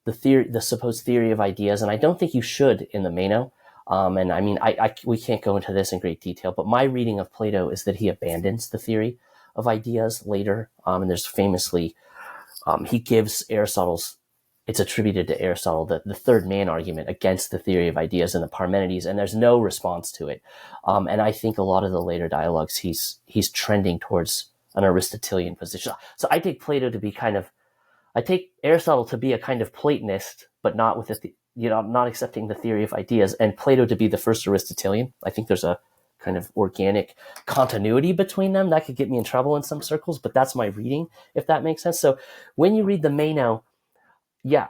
the supposed theory of ideas, and I don't think you should in the Meno. And I mean, we can't go into this in great detail, but my reading of Plato is that he abandons the theory of ideas later. And there's famously, he gives Aristotle's it's attributed to Aristotle, the third man argument against the theory of ideas and the Parmenides, and there's no response to it. And I think a lot of the later dialogues, he's trending towards an Aristotelian position. So I take Plato to be I take Aristotle to be a kind of Platonist, but not with not accepting the theory of ideas, and Plato to be the first Aristotelian. I think there's a kind of organic continuity between them that could get me in trouble in some circles, but that's my reading, if that makes sense. So when you read the Meno, yeah,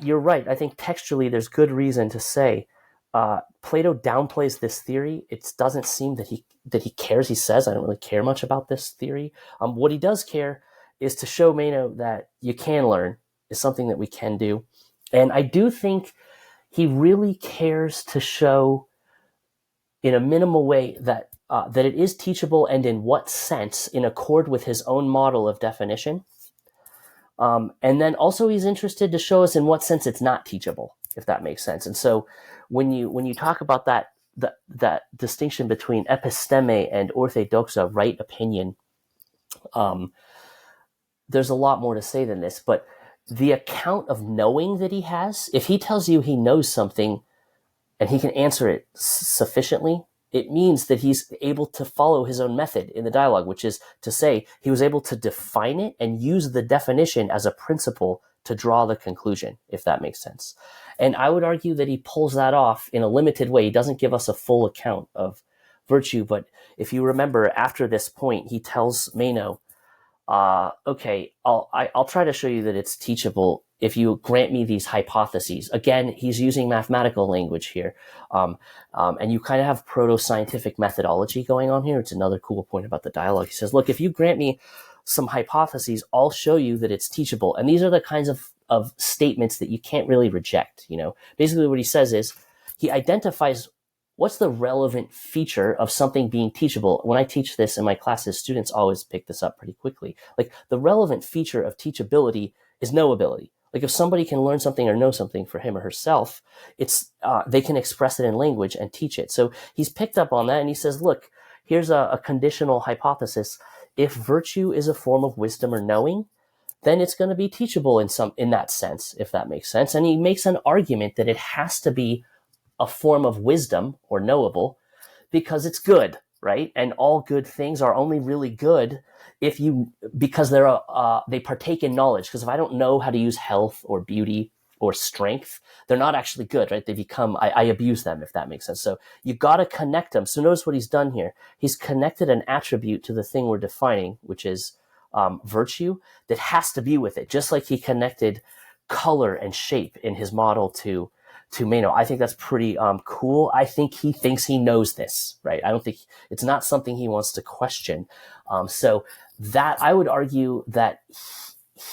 you're right. I think textually there's good reason to say Plato downplays this theory. It doesn't seem that he cares. He says, I don't really care much about this theory. What he does care is to show Meno that you can learn, is something that we can do. And I do think he really cares to show in a minimal way that it is teachable, and in what sense, in accord with his own model of definition. And then also he's interested to show us in what sense it's not teachable, if that makes sense. And so when you talk about that distinction between episteme and orthodoxa, right opinion, there's a lot more to say than this, but the account of knowing that he has, if he tells you he knows something and he can answer it sufficiently, it means that he's able to follow his own method in the dialogue, which is to say he was able to define it and use the definition as a principle to draw the conclusion, if that makes sense. And I would argue that he pulls that off in a limited way. He doesn't give us a full account of virtue, but if you remember, after this point, he tells Meno, okay, I'll try to show you that it's teachable if you grant me these hypotheses. Again, he's using mathematical language here. And you kind of have proto-scientific methodology going on here. It's another cool point about the dialogue. He says, look, if you grant me some hypotheses, I'll show you that it's teachable. And these are the kinds of statements that you can't really reject. Basically what he says is he identifies what's the relevant feature of something being teachable. When I teach this in my classes, students always pick this up pretty quickly. Like, the relevant feature of teachability is knowability. Like, if somebody can learn something or know something for him or herself, it's they can express it in language and teach it. So he's picked up on that, and he says, look, here's a conditional hypothesis. If virtue is a form of wisdom or knowing, then it's going to be teachable in that sense, if that makes sense. And he makes an argument that it has to be a form of wisdom or knowable because it's good, right? And all good things are only really good because they partake in knowledge. Because if I don't know how to use health or beauty or strength, they're not actually good, right? They become, I abuse them, if that makes sense. So you got to connect them. So notice what he's done here. He's connected an attribute to the thing we're defining, which is virtue, that has to be with it. Just like he connected color and shape in his model to Meno. I think that's pretty cool. I think he thinks he knows this, right? I don't think it's not something he wants to question. So that I would argue that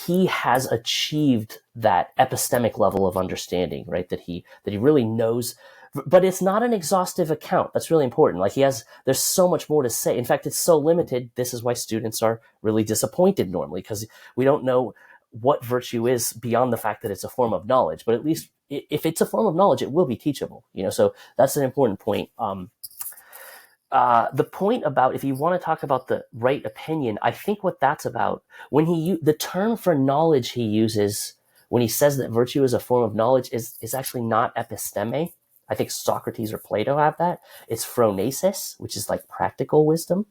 he has achieved that epistemic level of understanding, right? That he really knows, but it's not an exhaustive account. That's really important. Like, there's so much more to say. In fact, it's so limited. This is why students are really disappointed normally, because we don't know what virtue is beyond the fact that it's a form of knowledge. But at least if it's a form of knowledge, it will be teachable, so that's an important point. The point about, if you want to talk about the right opinion, I think what that's about, when the term for knowledge he uses when he says that virtue is a form of knowledge is actually not episteme. I think Socrates or Plato have that. It's phronesis, which is like practical wisdom.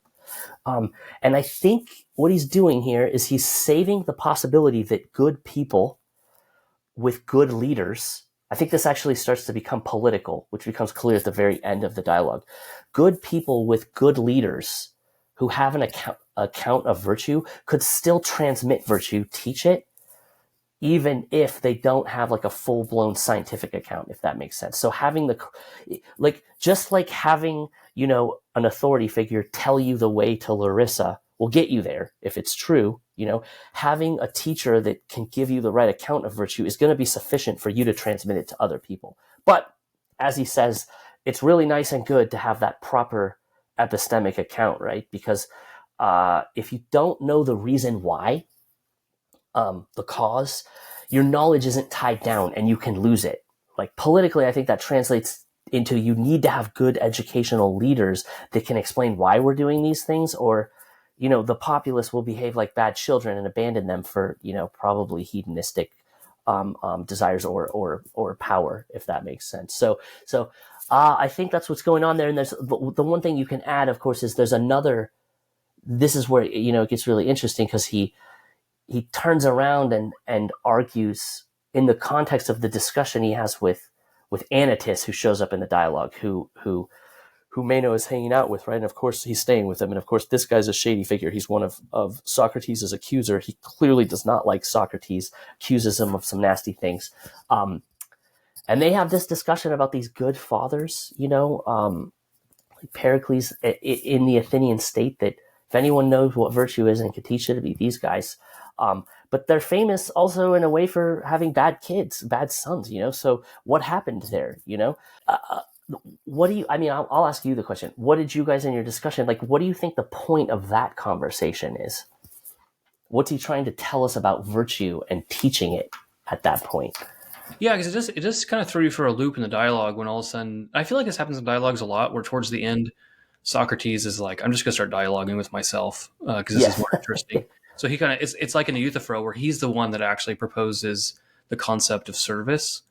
And I think what he's doing here is he's saving the possibility that good people with good leaders, I think this actually starts to become political, which becomes clear at the very end of the dialogue. Good people with good leaders who have an account of virtue could still transmit virtue, teach it, even if they don't have like a full-blown scientific account, if that makes sense. So having just like having, an authority figure tell you the way to Larissa will get you there if it's true. Having a teacher that can give you the right account of virtue is going to be sufficient for you to transmit it to other people. But as he says, it's really nice and good to have that proper epistemic account, right? Because if you don't know the reason why, the cause, your knowledge isn't tied down and you can lose it. Like, politically, I think that translates into you need to have good educational leaders that can explain why we're doing these things, or the populace will behave like bad children and abandon them for, probably hedonistic desires or power, if that makes sense. So I think that's what's going on there. And there's the one thing you can add, of course, is there's another. This is where it gets really interesting, because he turns around and argues in the context of the discussion he has with Anytus, who shows up in the dialogue, who Meno is hanging out with, right? And of course he's staying with him. And of course this guy's a shady figure. He's one of Socrates' accuser. He clearly does not like Socrates, accuses him of some nasty things. And they have this discussion about these good fathers, like Pericles in the Athenian state, that if anyone knows what virtue is and can teach it, it'd be these guys. But they're famous also in a way for having bad kids, bad sons, So what happened there, what do you, I'll ask you the question. What did you guys in your discussion, what do you think the point of that conversation is? What's he trying to tell us about virtue and teaching it at that point? Yeah, because it just kind of threw you for a loop in the dialogue when all of a sudden, I feel like this happens in dialogues a lot, where towards the end, Socrates is like, I'm just going to start dialoguing with myself because this is more interesting. So he kind of, it's like in a Euthyphro, where he's the one that actually proposes the concept of service.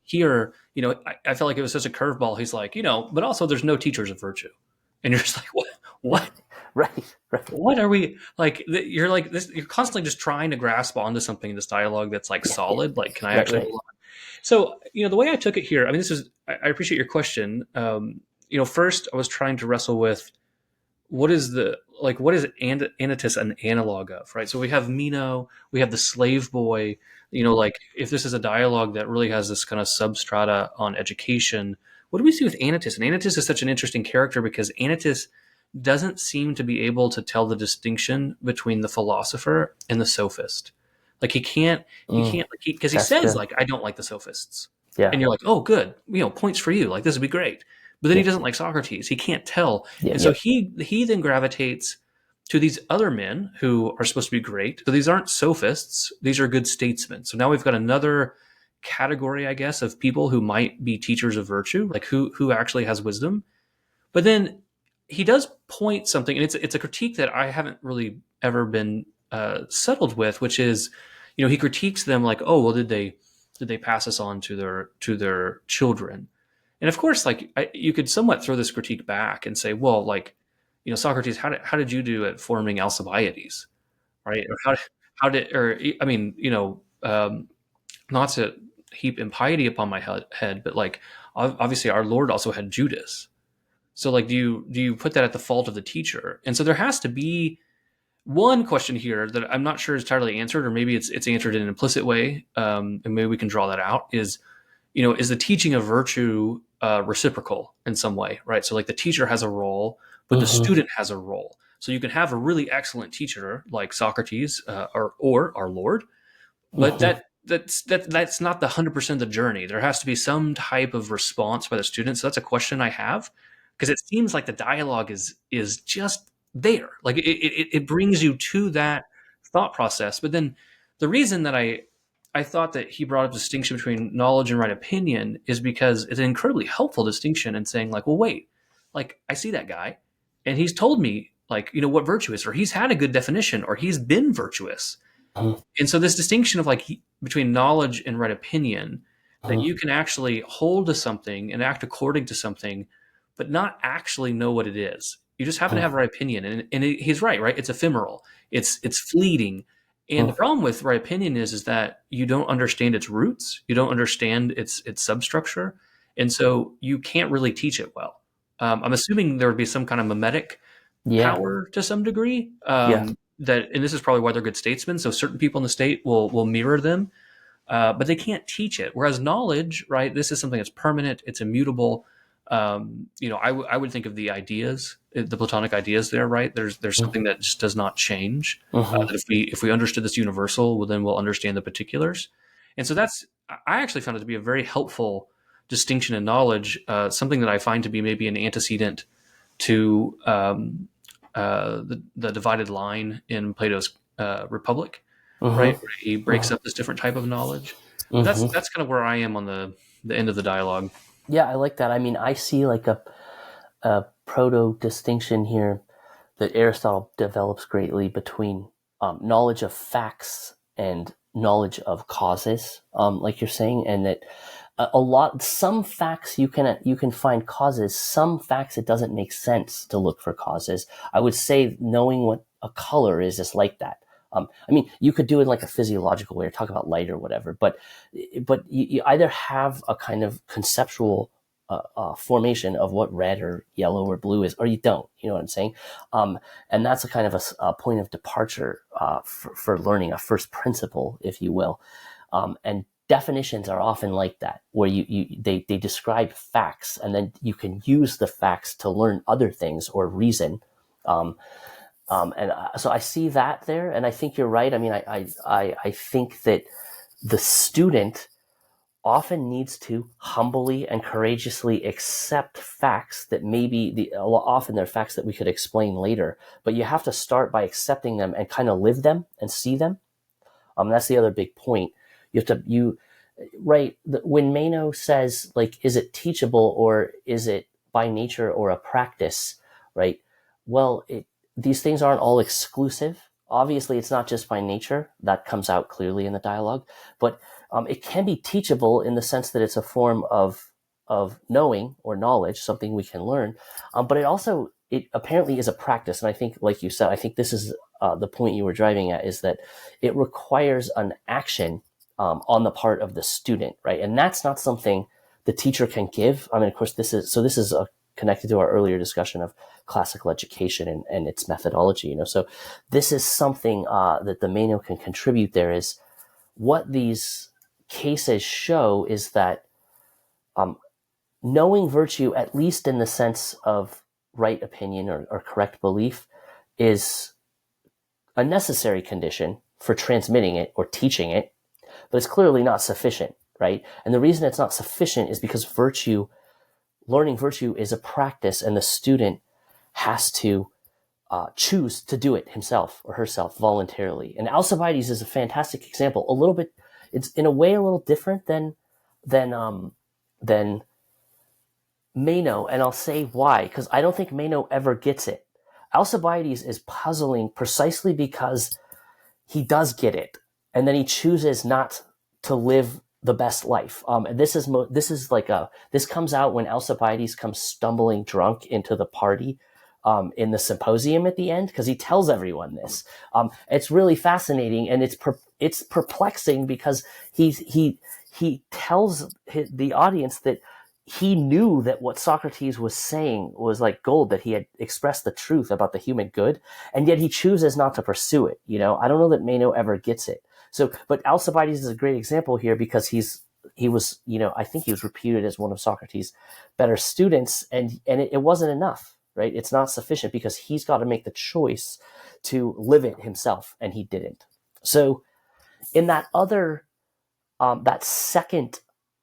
Here, I felt like it was such a curveball. He's like, but also there's no teachers of virtue. And you're just like, what? Right. What are we like? You're like this. You're constantly just trying to grasp onto something in this dialogue that's like solid. Like, can I actually? Right. So, the way I took it here, I appreciate your question. First I was trying to wrestle with what is Anytus an analog of, right? So we have Meno, we have the slave boy. If this is a dialogue that really has this kind of substrata on education, what do we see with Anytus? And Anytus is such an interesting character because Anytus doesn't seem to be able to tell the distinction between the philosopher and the sophist. Like he can't, because he says good. I don't like the sophists. Yeah. And you're like, oh, good. Points for you. Like, this would be great. But then he doesn't like Socrates. He can't tell. And so he then gravitates to these other men who are supposed to be great. So these aren't sophists. These are good statesmen. So now we've got another category, I guess, of people who might be teachers of virtue, like who actually has wisdom. But then he does point something, and it's a critique that I haven't really ever been settled with, which is, he critiques them like, oh, well, did they pass this on to their children? And of course, you could somewhat throw this critique back and say, well, Socrates, how did you do at forming Alcibiades, right? Or not to heap impiety upon my head, but obviously our Lord also had Judas. So do you put that at the fault of the teacher? And so there has to be one question here that I'm not sure is entirely answered, or maybe it's answered in an implicit way, and maybe we can draw that out. Is the teaching of virtue reciprocal in some way, right? So the teacher has a role, but the student has a role. So you can have a really excellent teacher like Socrates or our Lord, but that's not the 100% of the journey. There has to be some type of response by the student. So that's a question I have, because it seems like the dialogue is just there. It brings you to that thought process. But then the reason that I thought that he brought up the distinction between knowledge and right opinion is because it's an incredibly helpful distinction in saying well, wait, I see that guy and he's told me what virtue is, or he's had a good definition, or he's been virtuous. And so this distinction of between knowledge and right opinion, that you can actually hold to something and act according to something, but not actually know what it is. You just happen to have a right opinion. And he's right? It's ephemeral. It's fleeting. And the problem with right opinion is that you don't understand its roots. You don't understand its substructure. And so you can't really teach it well. I'm assuming there would be some kind of mimetic power to some degree. That, and this is probably why they're good statesmen. So certain people in the state will mirror them, but they can't teach it. Whereas knowledge, right? This is something that's permanent. It's immutable. I would think of the ideas, the Platonic ideas there, right? There's something that just does not change. That if we understood this universal, well, then we'll understand the particulars. And so I actually found it to be a very helpful distinction in knowledge, something that I find to be maybe an antecedent to the divided line in Plato's Republic, right? Where he breaks up this different type of knowledge. That's kind of where I am on the end of the dialogue. Yeah, I like that. I see a proto distinction here that Aristotle develops greatly between knowledge of facts and knowledge of causes, like you're saying, and that some facts you can find causes. Some facts it doesn't make sense to look for causes. I would say knowing what a color is just like that. I mean, you could do it like a physiological way, or talk about light or whatever, but you either have a kind of conceptual formation of what red or yellow or blue is, or you don't. You know what I'm saying? And that's a kind of a point of departure for learning, a first principle, if you will. And definitions are often like that, where they describe facts, and then you can use the facts to learn other things or reason. So I see that there, and I think you're right. I mean, I think that the student often needs to humbly and courageously accept facts that often they're facts that we could explain later, but you have to start by accepting them and kind of live them and see them. That's the other big point. Right. When Meno says, like, is it teachable or is it by nature or a practice, right? Well, these things aren't all exclusive. Obviously, it's not just by nature. That comes out clearly in the dialogue, but it can be teachable in the sense that it's a form of knowing or knowledge, something we can learn. But it apparently is a practice. And I think, like you said, I think this is the point you were driving at, is that it requires an action on the part of the student, right? And that's not something the teacher can give. I mean, of course, this is connected to our earlier discussion of classical education and its methodology. So this is something that the Meno can contribute. There is what these cases show is that knowing virtue, at least in the sense of right opinion or correct belief, is a necessary condition for transmitting it or teaching it, but it's clearly not sufficient, right? And the reason it's not sufficient is because learning virtue is a practice, and the student has to choose to do it himself or herself voluntarily. And Alcibiades is a fantastic example. It's in a way a little different than Meno, and I'll say why, because I don't think Meno ever gets it. Alcibiades is puzzling precisely because he does get it, and then he chooses not to live the best life. And this comes out when Alcibiades comes stumbling drunk into the party in the symposium at the end, because he tells everyone this. It's really fascinating, and it's perplexing because he tells the audience that he knew that what Socrates was saying was like gold, that he had expressed the truth about the human good, and yet he chooses not to pursue it. I don't know that Meno ever gets it. So, but Alcibiades is a great example here because he was, I think he was reputed as one of Socrates' better students, and it wasn't enough, right? It's not sufficient because he's got to make the choice to live it himself, and he didn't. So, in that second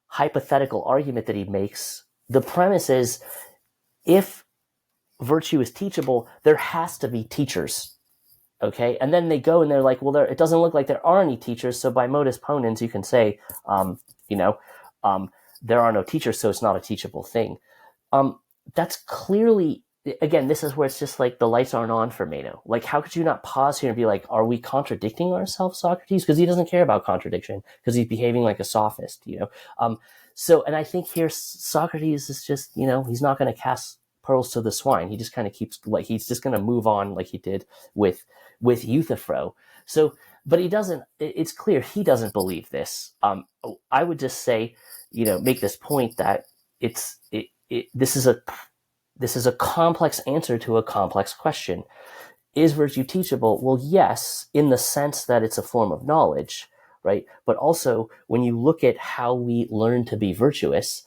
hypothetical argument that he makes, the premise is, if virtue is teachable, there has to be teachers. Okay, and then they go and they're like, well, it doesn't look like there are any teachers, so by modus ponens, you can say, there are no teachers, so it's not a teachable thing. That's clearly, again, this is where it's just like the lights aren't on for Meno. Like, how could you not pause here and be like, are we contradicting ourselves, Socrates? Because he doesn't care about contradiction, because he's behaving like a sophist, and I think here Socrates is just, he's not going to cast pearls to the swine. He just kind of keeps, like, he's just going to move on like he did with Euthyphro. So, but he doesn't, it's clear he doesn't believe this. I would just say, make this point that this is a complex answer to a complex question. Is virtue teachable? Well, yes, in the sense that it's a form of knowledge, right? But also, when you look at how we learn to be virtuous,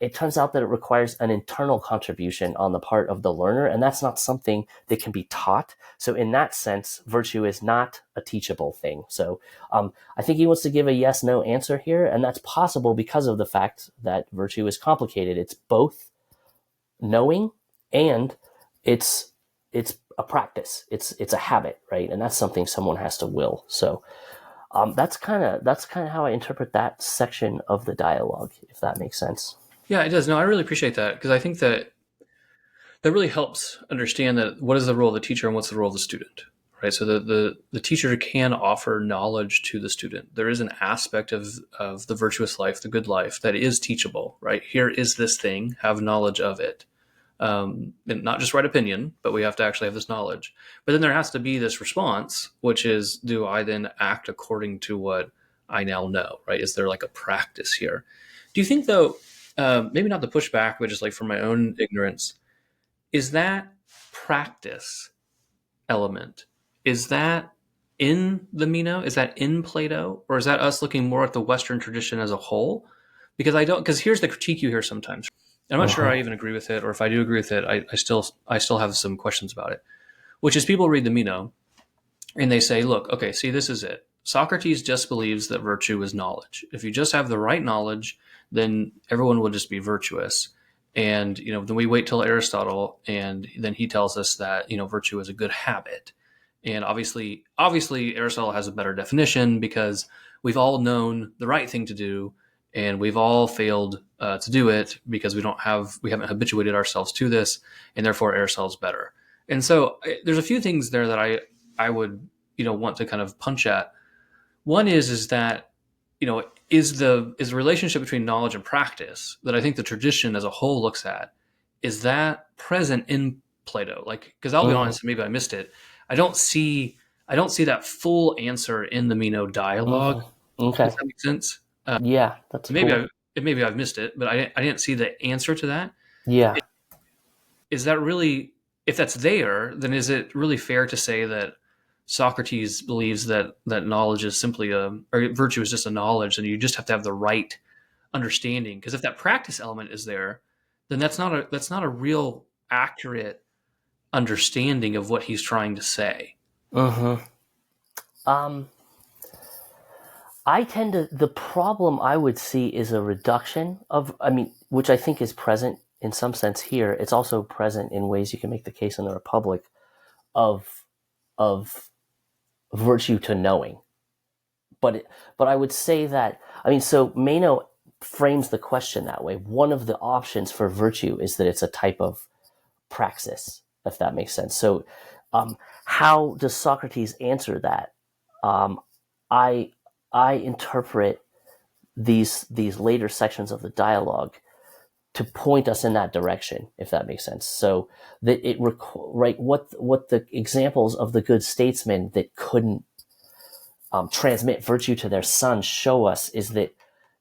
it turns out that it requires an internal contribution on the part of the learner, and that's not something that can be taught. So in that sense, virtue is not a teachable thing. So I think he wants to give a yes-no answer here, and that's possible because of the fact that virtue is complicated. It's both knowing and it's a practice. It's a habit, right? And that's something someone has to will. So that's kind of how I interpret that section of the dialogue, if that makes sense. Yeah, it does. No, I really appreciate that, because I think that really helps understand that what is the role of the teacher and what's the role of the student, right? So the teacher can offer knowledge to the student. There is an aspect of the virtuous life, the good life, that is teachable, right? Here is this thing, have knowledge of it. And not just right opinion, but we have to actually have this knowledge. But then there has to be this response, which is, do I then act according to what I now know, right? Is there like a practice here? Do you think, though, maybe not the pushback, but just like from my own ignorance, is that practice element, is that in the Meno? Is that in Plato? Or is that us looking more at the Western tradition as a whole? Because here's the critique you hear sometimes. I'm not sure Uh-huh. I even agree with it, or if I do agree with it, I still have some questions about it. Which is, people read the Meno and they say, look, okay, see, this is it. Socrates just believes that virtue is knowledge. If you just have the right knowledge, then everyone will just be virtuous. And then we wait till Aristotle, and then he tells us that virtue is a good habit. And obviously, Aristotle has a better definition, because we've all known the right thing to do, and we've all failed to do it because we haven't habituated ourselves to this, and therefore Aristotle's better. And so there's a few things there that I would want to kind of punch at. One is that is the relationship between knowledge and practice, that I think the tradition as a whole looks at, is that present in Plato? Like, because I'll be Mhm. honest, maybe I missed it. I don't see that full answer in the Meno dialogue. Mhm. Okay. Does that make sense? Yeah, that's Maybe cool. I've missed it, but I didn't see the answer to that. Yeah. Is that really, if that's there, then is it really fair to say that Socrates believes that knowledge is simply or virtue is just a knowledge, and you just have to have the right understanding? Because if that practice element is there, then that's not a real accurate understanding of what he's trying to say. Mhm. Um, I tend to, the problem I would see is a reduction of, I mean, which I think is present in some sense here. It's also present in ways you can make the case in the Republic of of virtue to knowing. But but I would say that, I mean, so Meno frames the question that way. One of the options for virtue is that it's a type of praxis, if that makes sense. So, how does Socrates answer that? Um, I I interpret these later sections of the dialogue to point us in that direction, if that makes sense. So that right, what the examples of the good statesmen that couldn't transmit virtue to their sons show us is that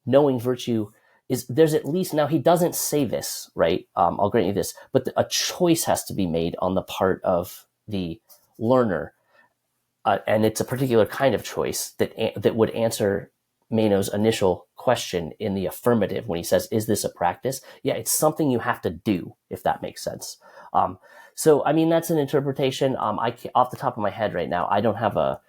knowing virtue is, there's at least, now he doesn't say this, right? I'll grant you this, but a choice has to be made on the part of the learner, and it's a particular kind of choice that would answer Meno's initial question in the affirmative when he says, "Is this a practice?" Yeah, it's something you have to do, if that makes sense. Um, so, I mean, that's an interpretation. Off the top of my head right now, I don't have a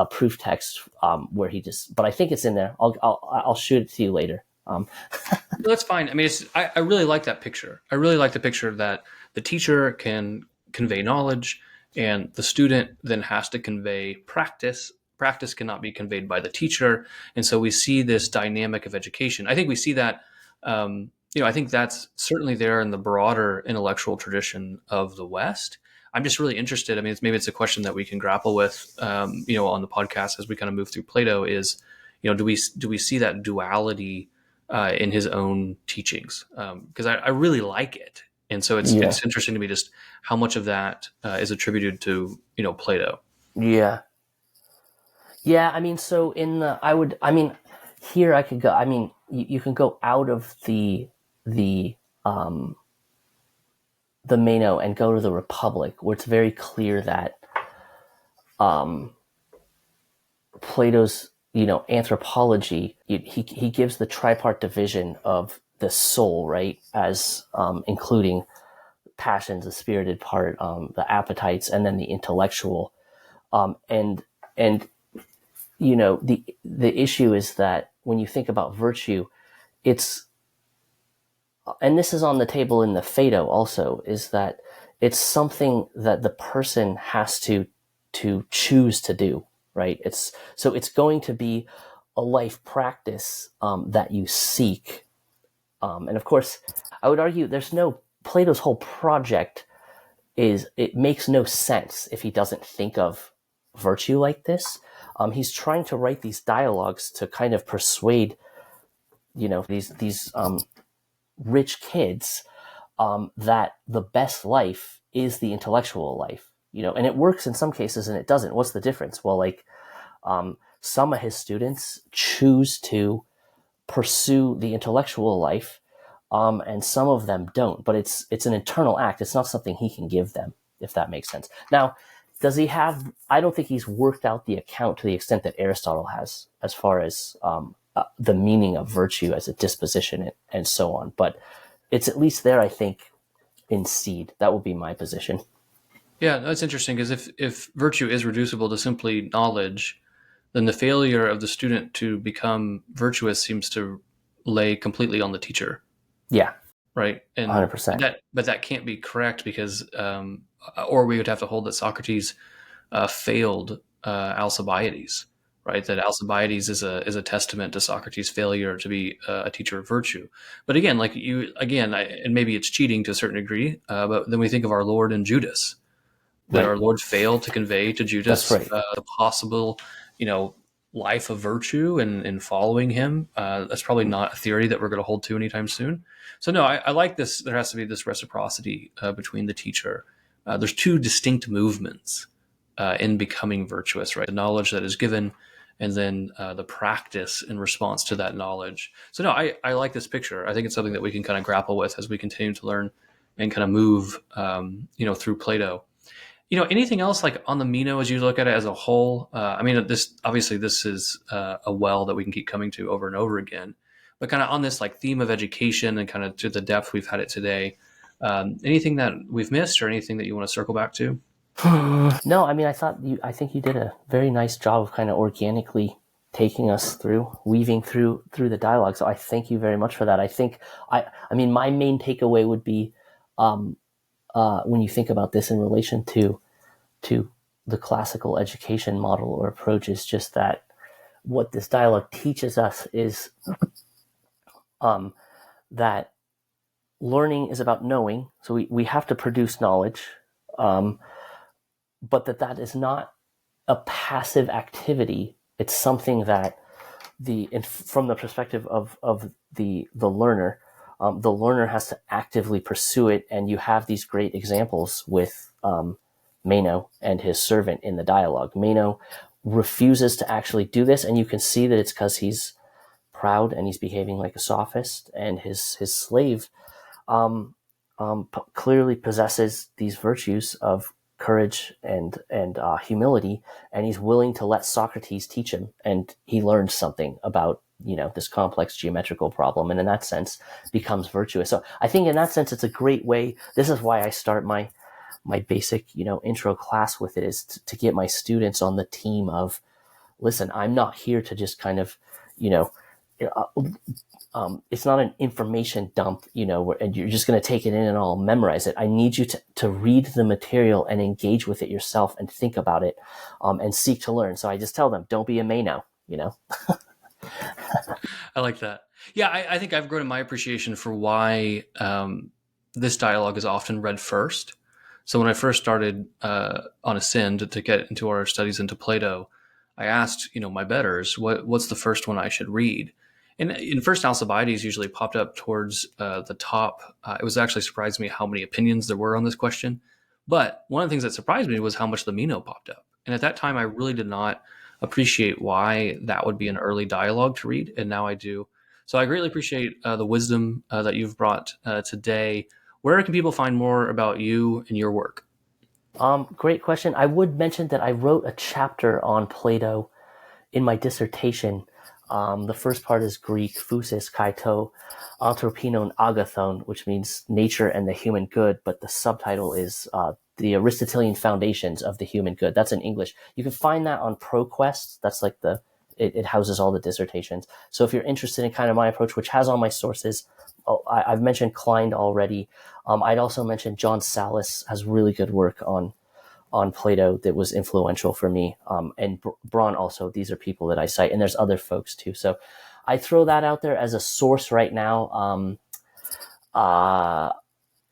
proof text where he just, but I think it's in there. I'll shoot it to you later. No, that's fine. I mean, I really like that picture. I really like the picture that the teacher can convey knowledge, and the student then has to convey practice. Practice cannot be conveyed by the teacher, and so we see this dynamic of education. I think we see that. I think that's certainly there in the broader intellectual tradition of the West. I'm just really interested. I mean, maybe it's a question that we can grapple with, on the podcast as we kind of move through Plato. Is, do we see that duality in his own teachings? Because I really like it, and so it's Yeah, it's interesting to me just how much of that is attributed to Plato. yeah, yeah. I mean, so in the, I mean, here I could go. I mean, you can go out of the um, the Meno and go to the Republic, where it's very clear that um, Plato's, anthropology, he gives the tripart division of the soul, right, as including passions, the spirited part, the appetites, and then the intellectual. And the issue is that when you think about virtue, it's, and this is on the table in the Phaedo also, is that it's something that the person has to choose to do, right? It's going to be a life practice that you seek, and of course, I would argue there's no, Plato's whole project it makes no sense if he doesn't think of virtue like this. He's trying to write these dialogues to kind of persuade, these rich kids that the best life is the intellectual life, and it works in some cases and it doesn't. What's the difference? Well, some of his students choose to pursue the intellectual life, and some of them don't. But it's an internal act. It's not something he can give them, if that makes sense. Now, does he have? I don't think he's worked out the account to the extent that Aristotle has, as far as the meaning of virtue as a disposition and so on. But it's at least there, I think, in seed. That would be my position. Yeah, that's interesting because if virtue is reducible to simply knowledge, then the failure of the student to become virtuous seems to lay completely on the teacher, Yeah, right? And 100%. that can't be correct because, or we would have to hold that Socrates failed Alcibiades, right? That Alcibiades is a testament to Socrates' failure to be a teacher of virtue. But again, and maybe it's cheating to a certain degree, but then we think of our Lord and Judas, that Right. our Lord failed to convey to That's Judas right. the possible, life of virtue and following him. That's probably not a theory that we're going to hold to anytime soon. So no, I like this. There has to be this reciprocity between the teacher. There's two distinct movements in becoming virtuous, right? The knowledge that is given, and then the practice in response to that knowledge. So no, I like this picture. I think it's something that we can kind of grapple with as we continue to learn and kind of move, through Plato. Anything else like on the Meno as you look at it as a whole? This is a well that we can keep coming to over and over again, but kind of on this like theme of education and kind of to the depth we've had it today. Anything that we've missed or anything that you want to circle back to? No, I think you did a very nice job of kind of organically taking us through, weaving through the dialogue. So I thank you very much for that. My main takeaway would be, when you think about this in relation to the classical education model or approach, is just that what this dialogue teaches us is that learning is about knowing. So we have to produce knowledge, but that is not a passive activity. It's something that from the perspective of the learner, the learner has to actively pursue it. And you have these great examples with Meno and his servant in the dialogue. Meno refuses to actually do this, and you can see that it's because he's proud and he's behaving like a sophist, and his slave clearly possesses these virtues of courage and humility, and he's willing to let Socrates teach him, and he learns something about this complex geometrical problem, and in that sense becomes virtuous. So I think in that sense it's a great way. This is why I start my basic intro class with it, is to get my students on the team of, listen, I'm not here to just kind of it's not an information dump, and you're just going to take it in and I'll memorize it. I need you to read the material and engage with it yourself and think about it, and seek to learn. So I just tell them, don't be a Meno, I like that. Yeah, I think I've grown in my appreciation for why this dialogue is often read first. So when I first started on Ascend to get into our studies into Plato, I asked, my betters, what's the first one I should read? And in first Alcibiades usually popped up towards the top. It was actually surprised me how many opinions there were on this question. But one of the things that surprised me was how much the Meno popped up. And at that time, I really did not appreciate why that would be an early dialogue to read. And now I do. So I greatly appreciate the wisdom that you've brought today. Where can people find more about you and your work? Great question. I would mention that I wrote a chapter on Plato in my dissertation. The first part is Greek, phusis, kaito, anthropinon, agathon, which means nature and the human good, but the subtitle is the Aristotelian foundations of the human good. That's in English. You can find that on ProQuest. That's like it houses all the dissertations. So if you're interested in kind of my approach, which has all my sources, I've mentioned Klein already. I'd also mention John Sallis has really good work on Plato that was influential for me. And Braun also, these are people that I cite, and there's other folks too. So I throw that out there as a source right now.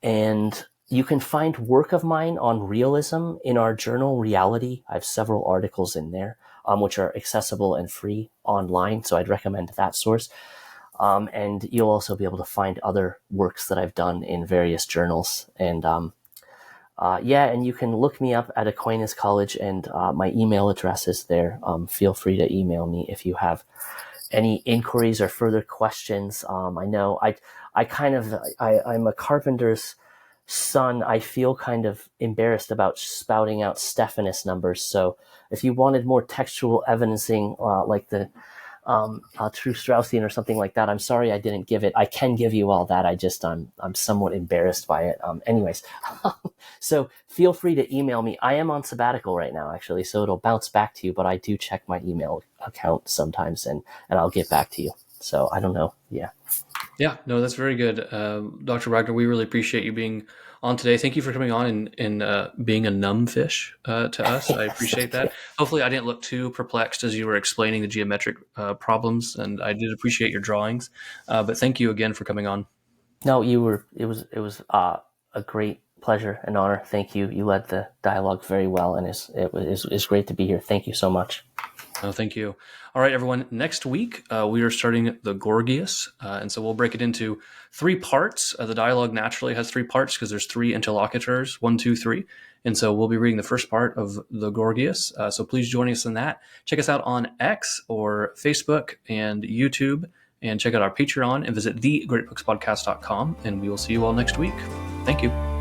And You can find work of mine on realism in our journal, Reality. I have several articles in there, which are accessible and free online. So I'd recommend that source. And you'll also be able to find other works that I've done in various journals. And yeah, and you can look me up at Aquinas College, and my email address is there. Feel free to email me if you have any inquiries or further questions. I know I'm a carpenter's son. I feel kind of embarrassed about spouting out Stephanus numbers. So if you wanted more textual evidencing, like the true Straussian or something like that, I'm sorry I didn't give it. I can give you all that. I'm somewhat embarrassed by it. Anyways, so feel free to email me. I am on sabbatical right now, actually, so it'll bounce back to you, but I do check my email account sometimes, and I'll get back to you. So I don't know. Yeah. Yeah, no, that's very good. Dr. Wagner, we really appreciate you being on today. Thank you for coming on and being a numb fish to us. I Yes, appreciate that. okay. Hopefully, I didn't look too perplexed as you were explaining the geometric problems, and I did appreciate your drawings. But thank you again for coming on. No, you were. It was a great pleasure and honor. Thank you. You led the dialogue very well, and it's great to be here. Thank you so much. Oh, thank you. All right, everyone. Next week, we are starting the Gorgias. And so we'll break it into three parts. The dialogue naturally has three parts because there's three interlocutors, one, two, three. And so we'll be reading the first part of the Gorgias. So please join us in that. Check us out on X or Facebook and YouTube, and check out our Patreon and visit thegreatbookspodcast.com. And we will see you all next week. Thank you.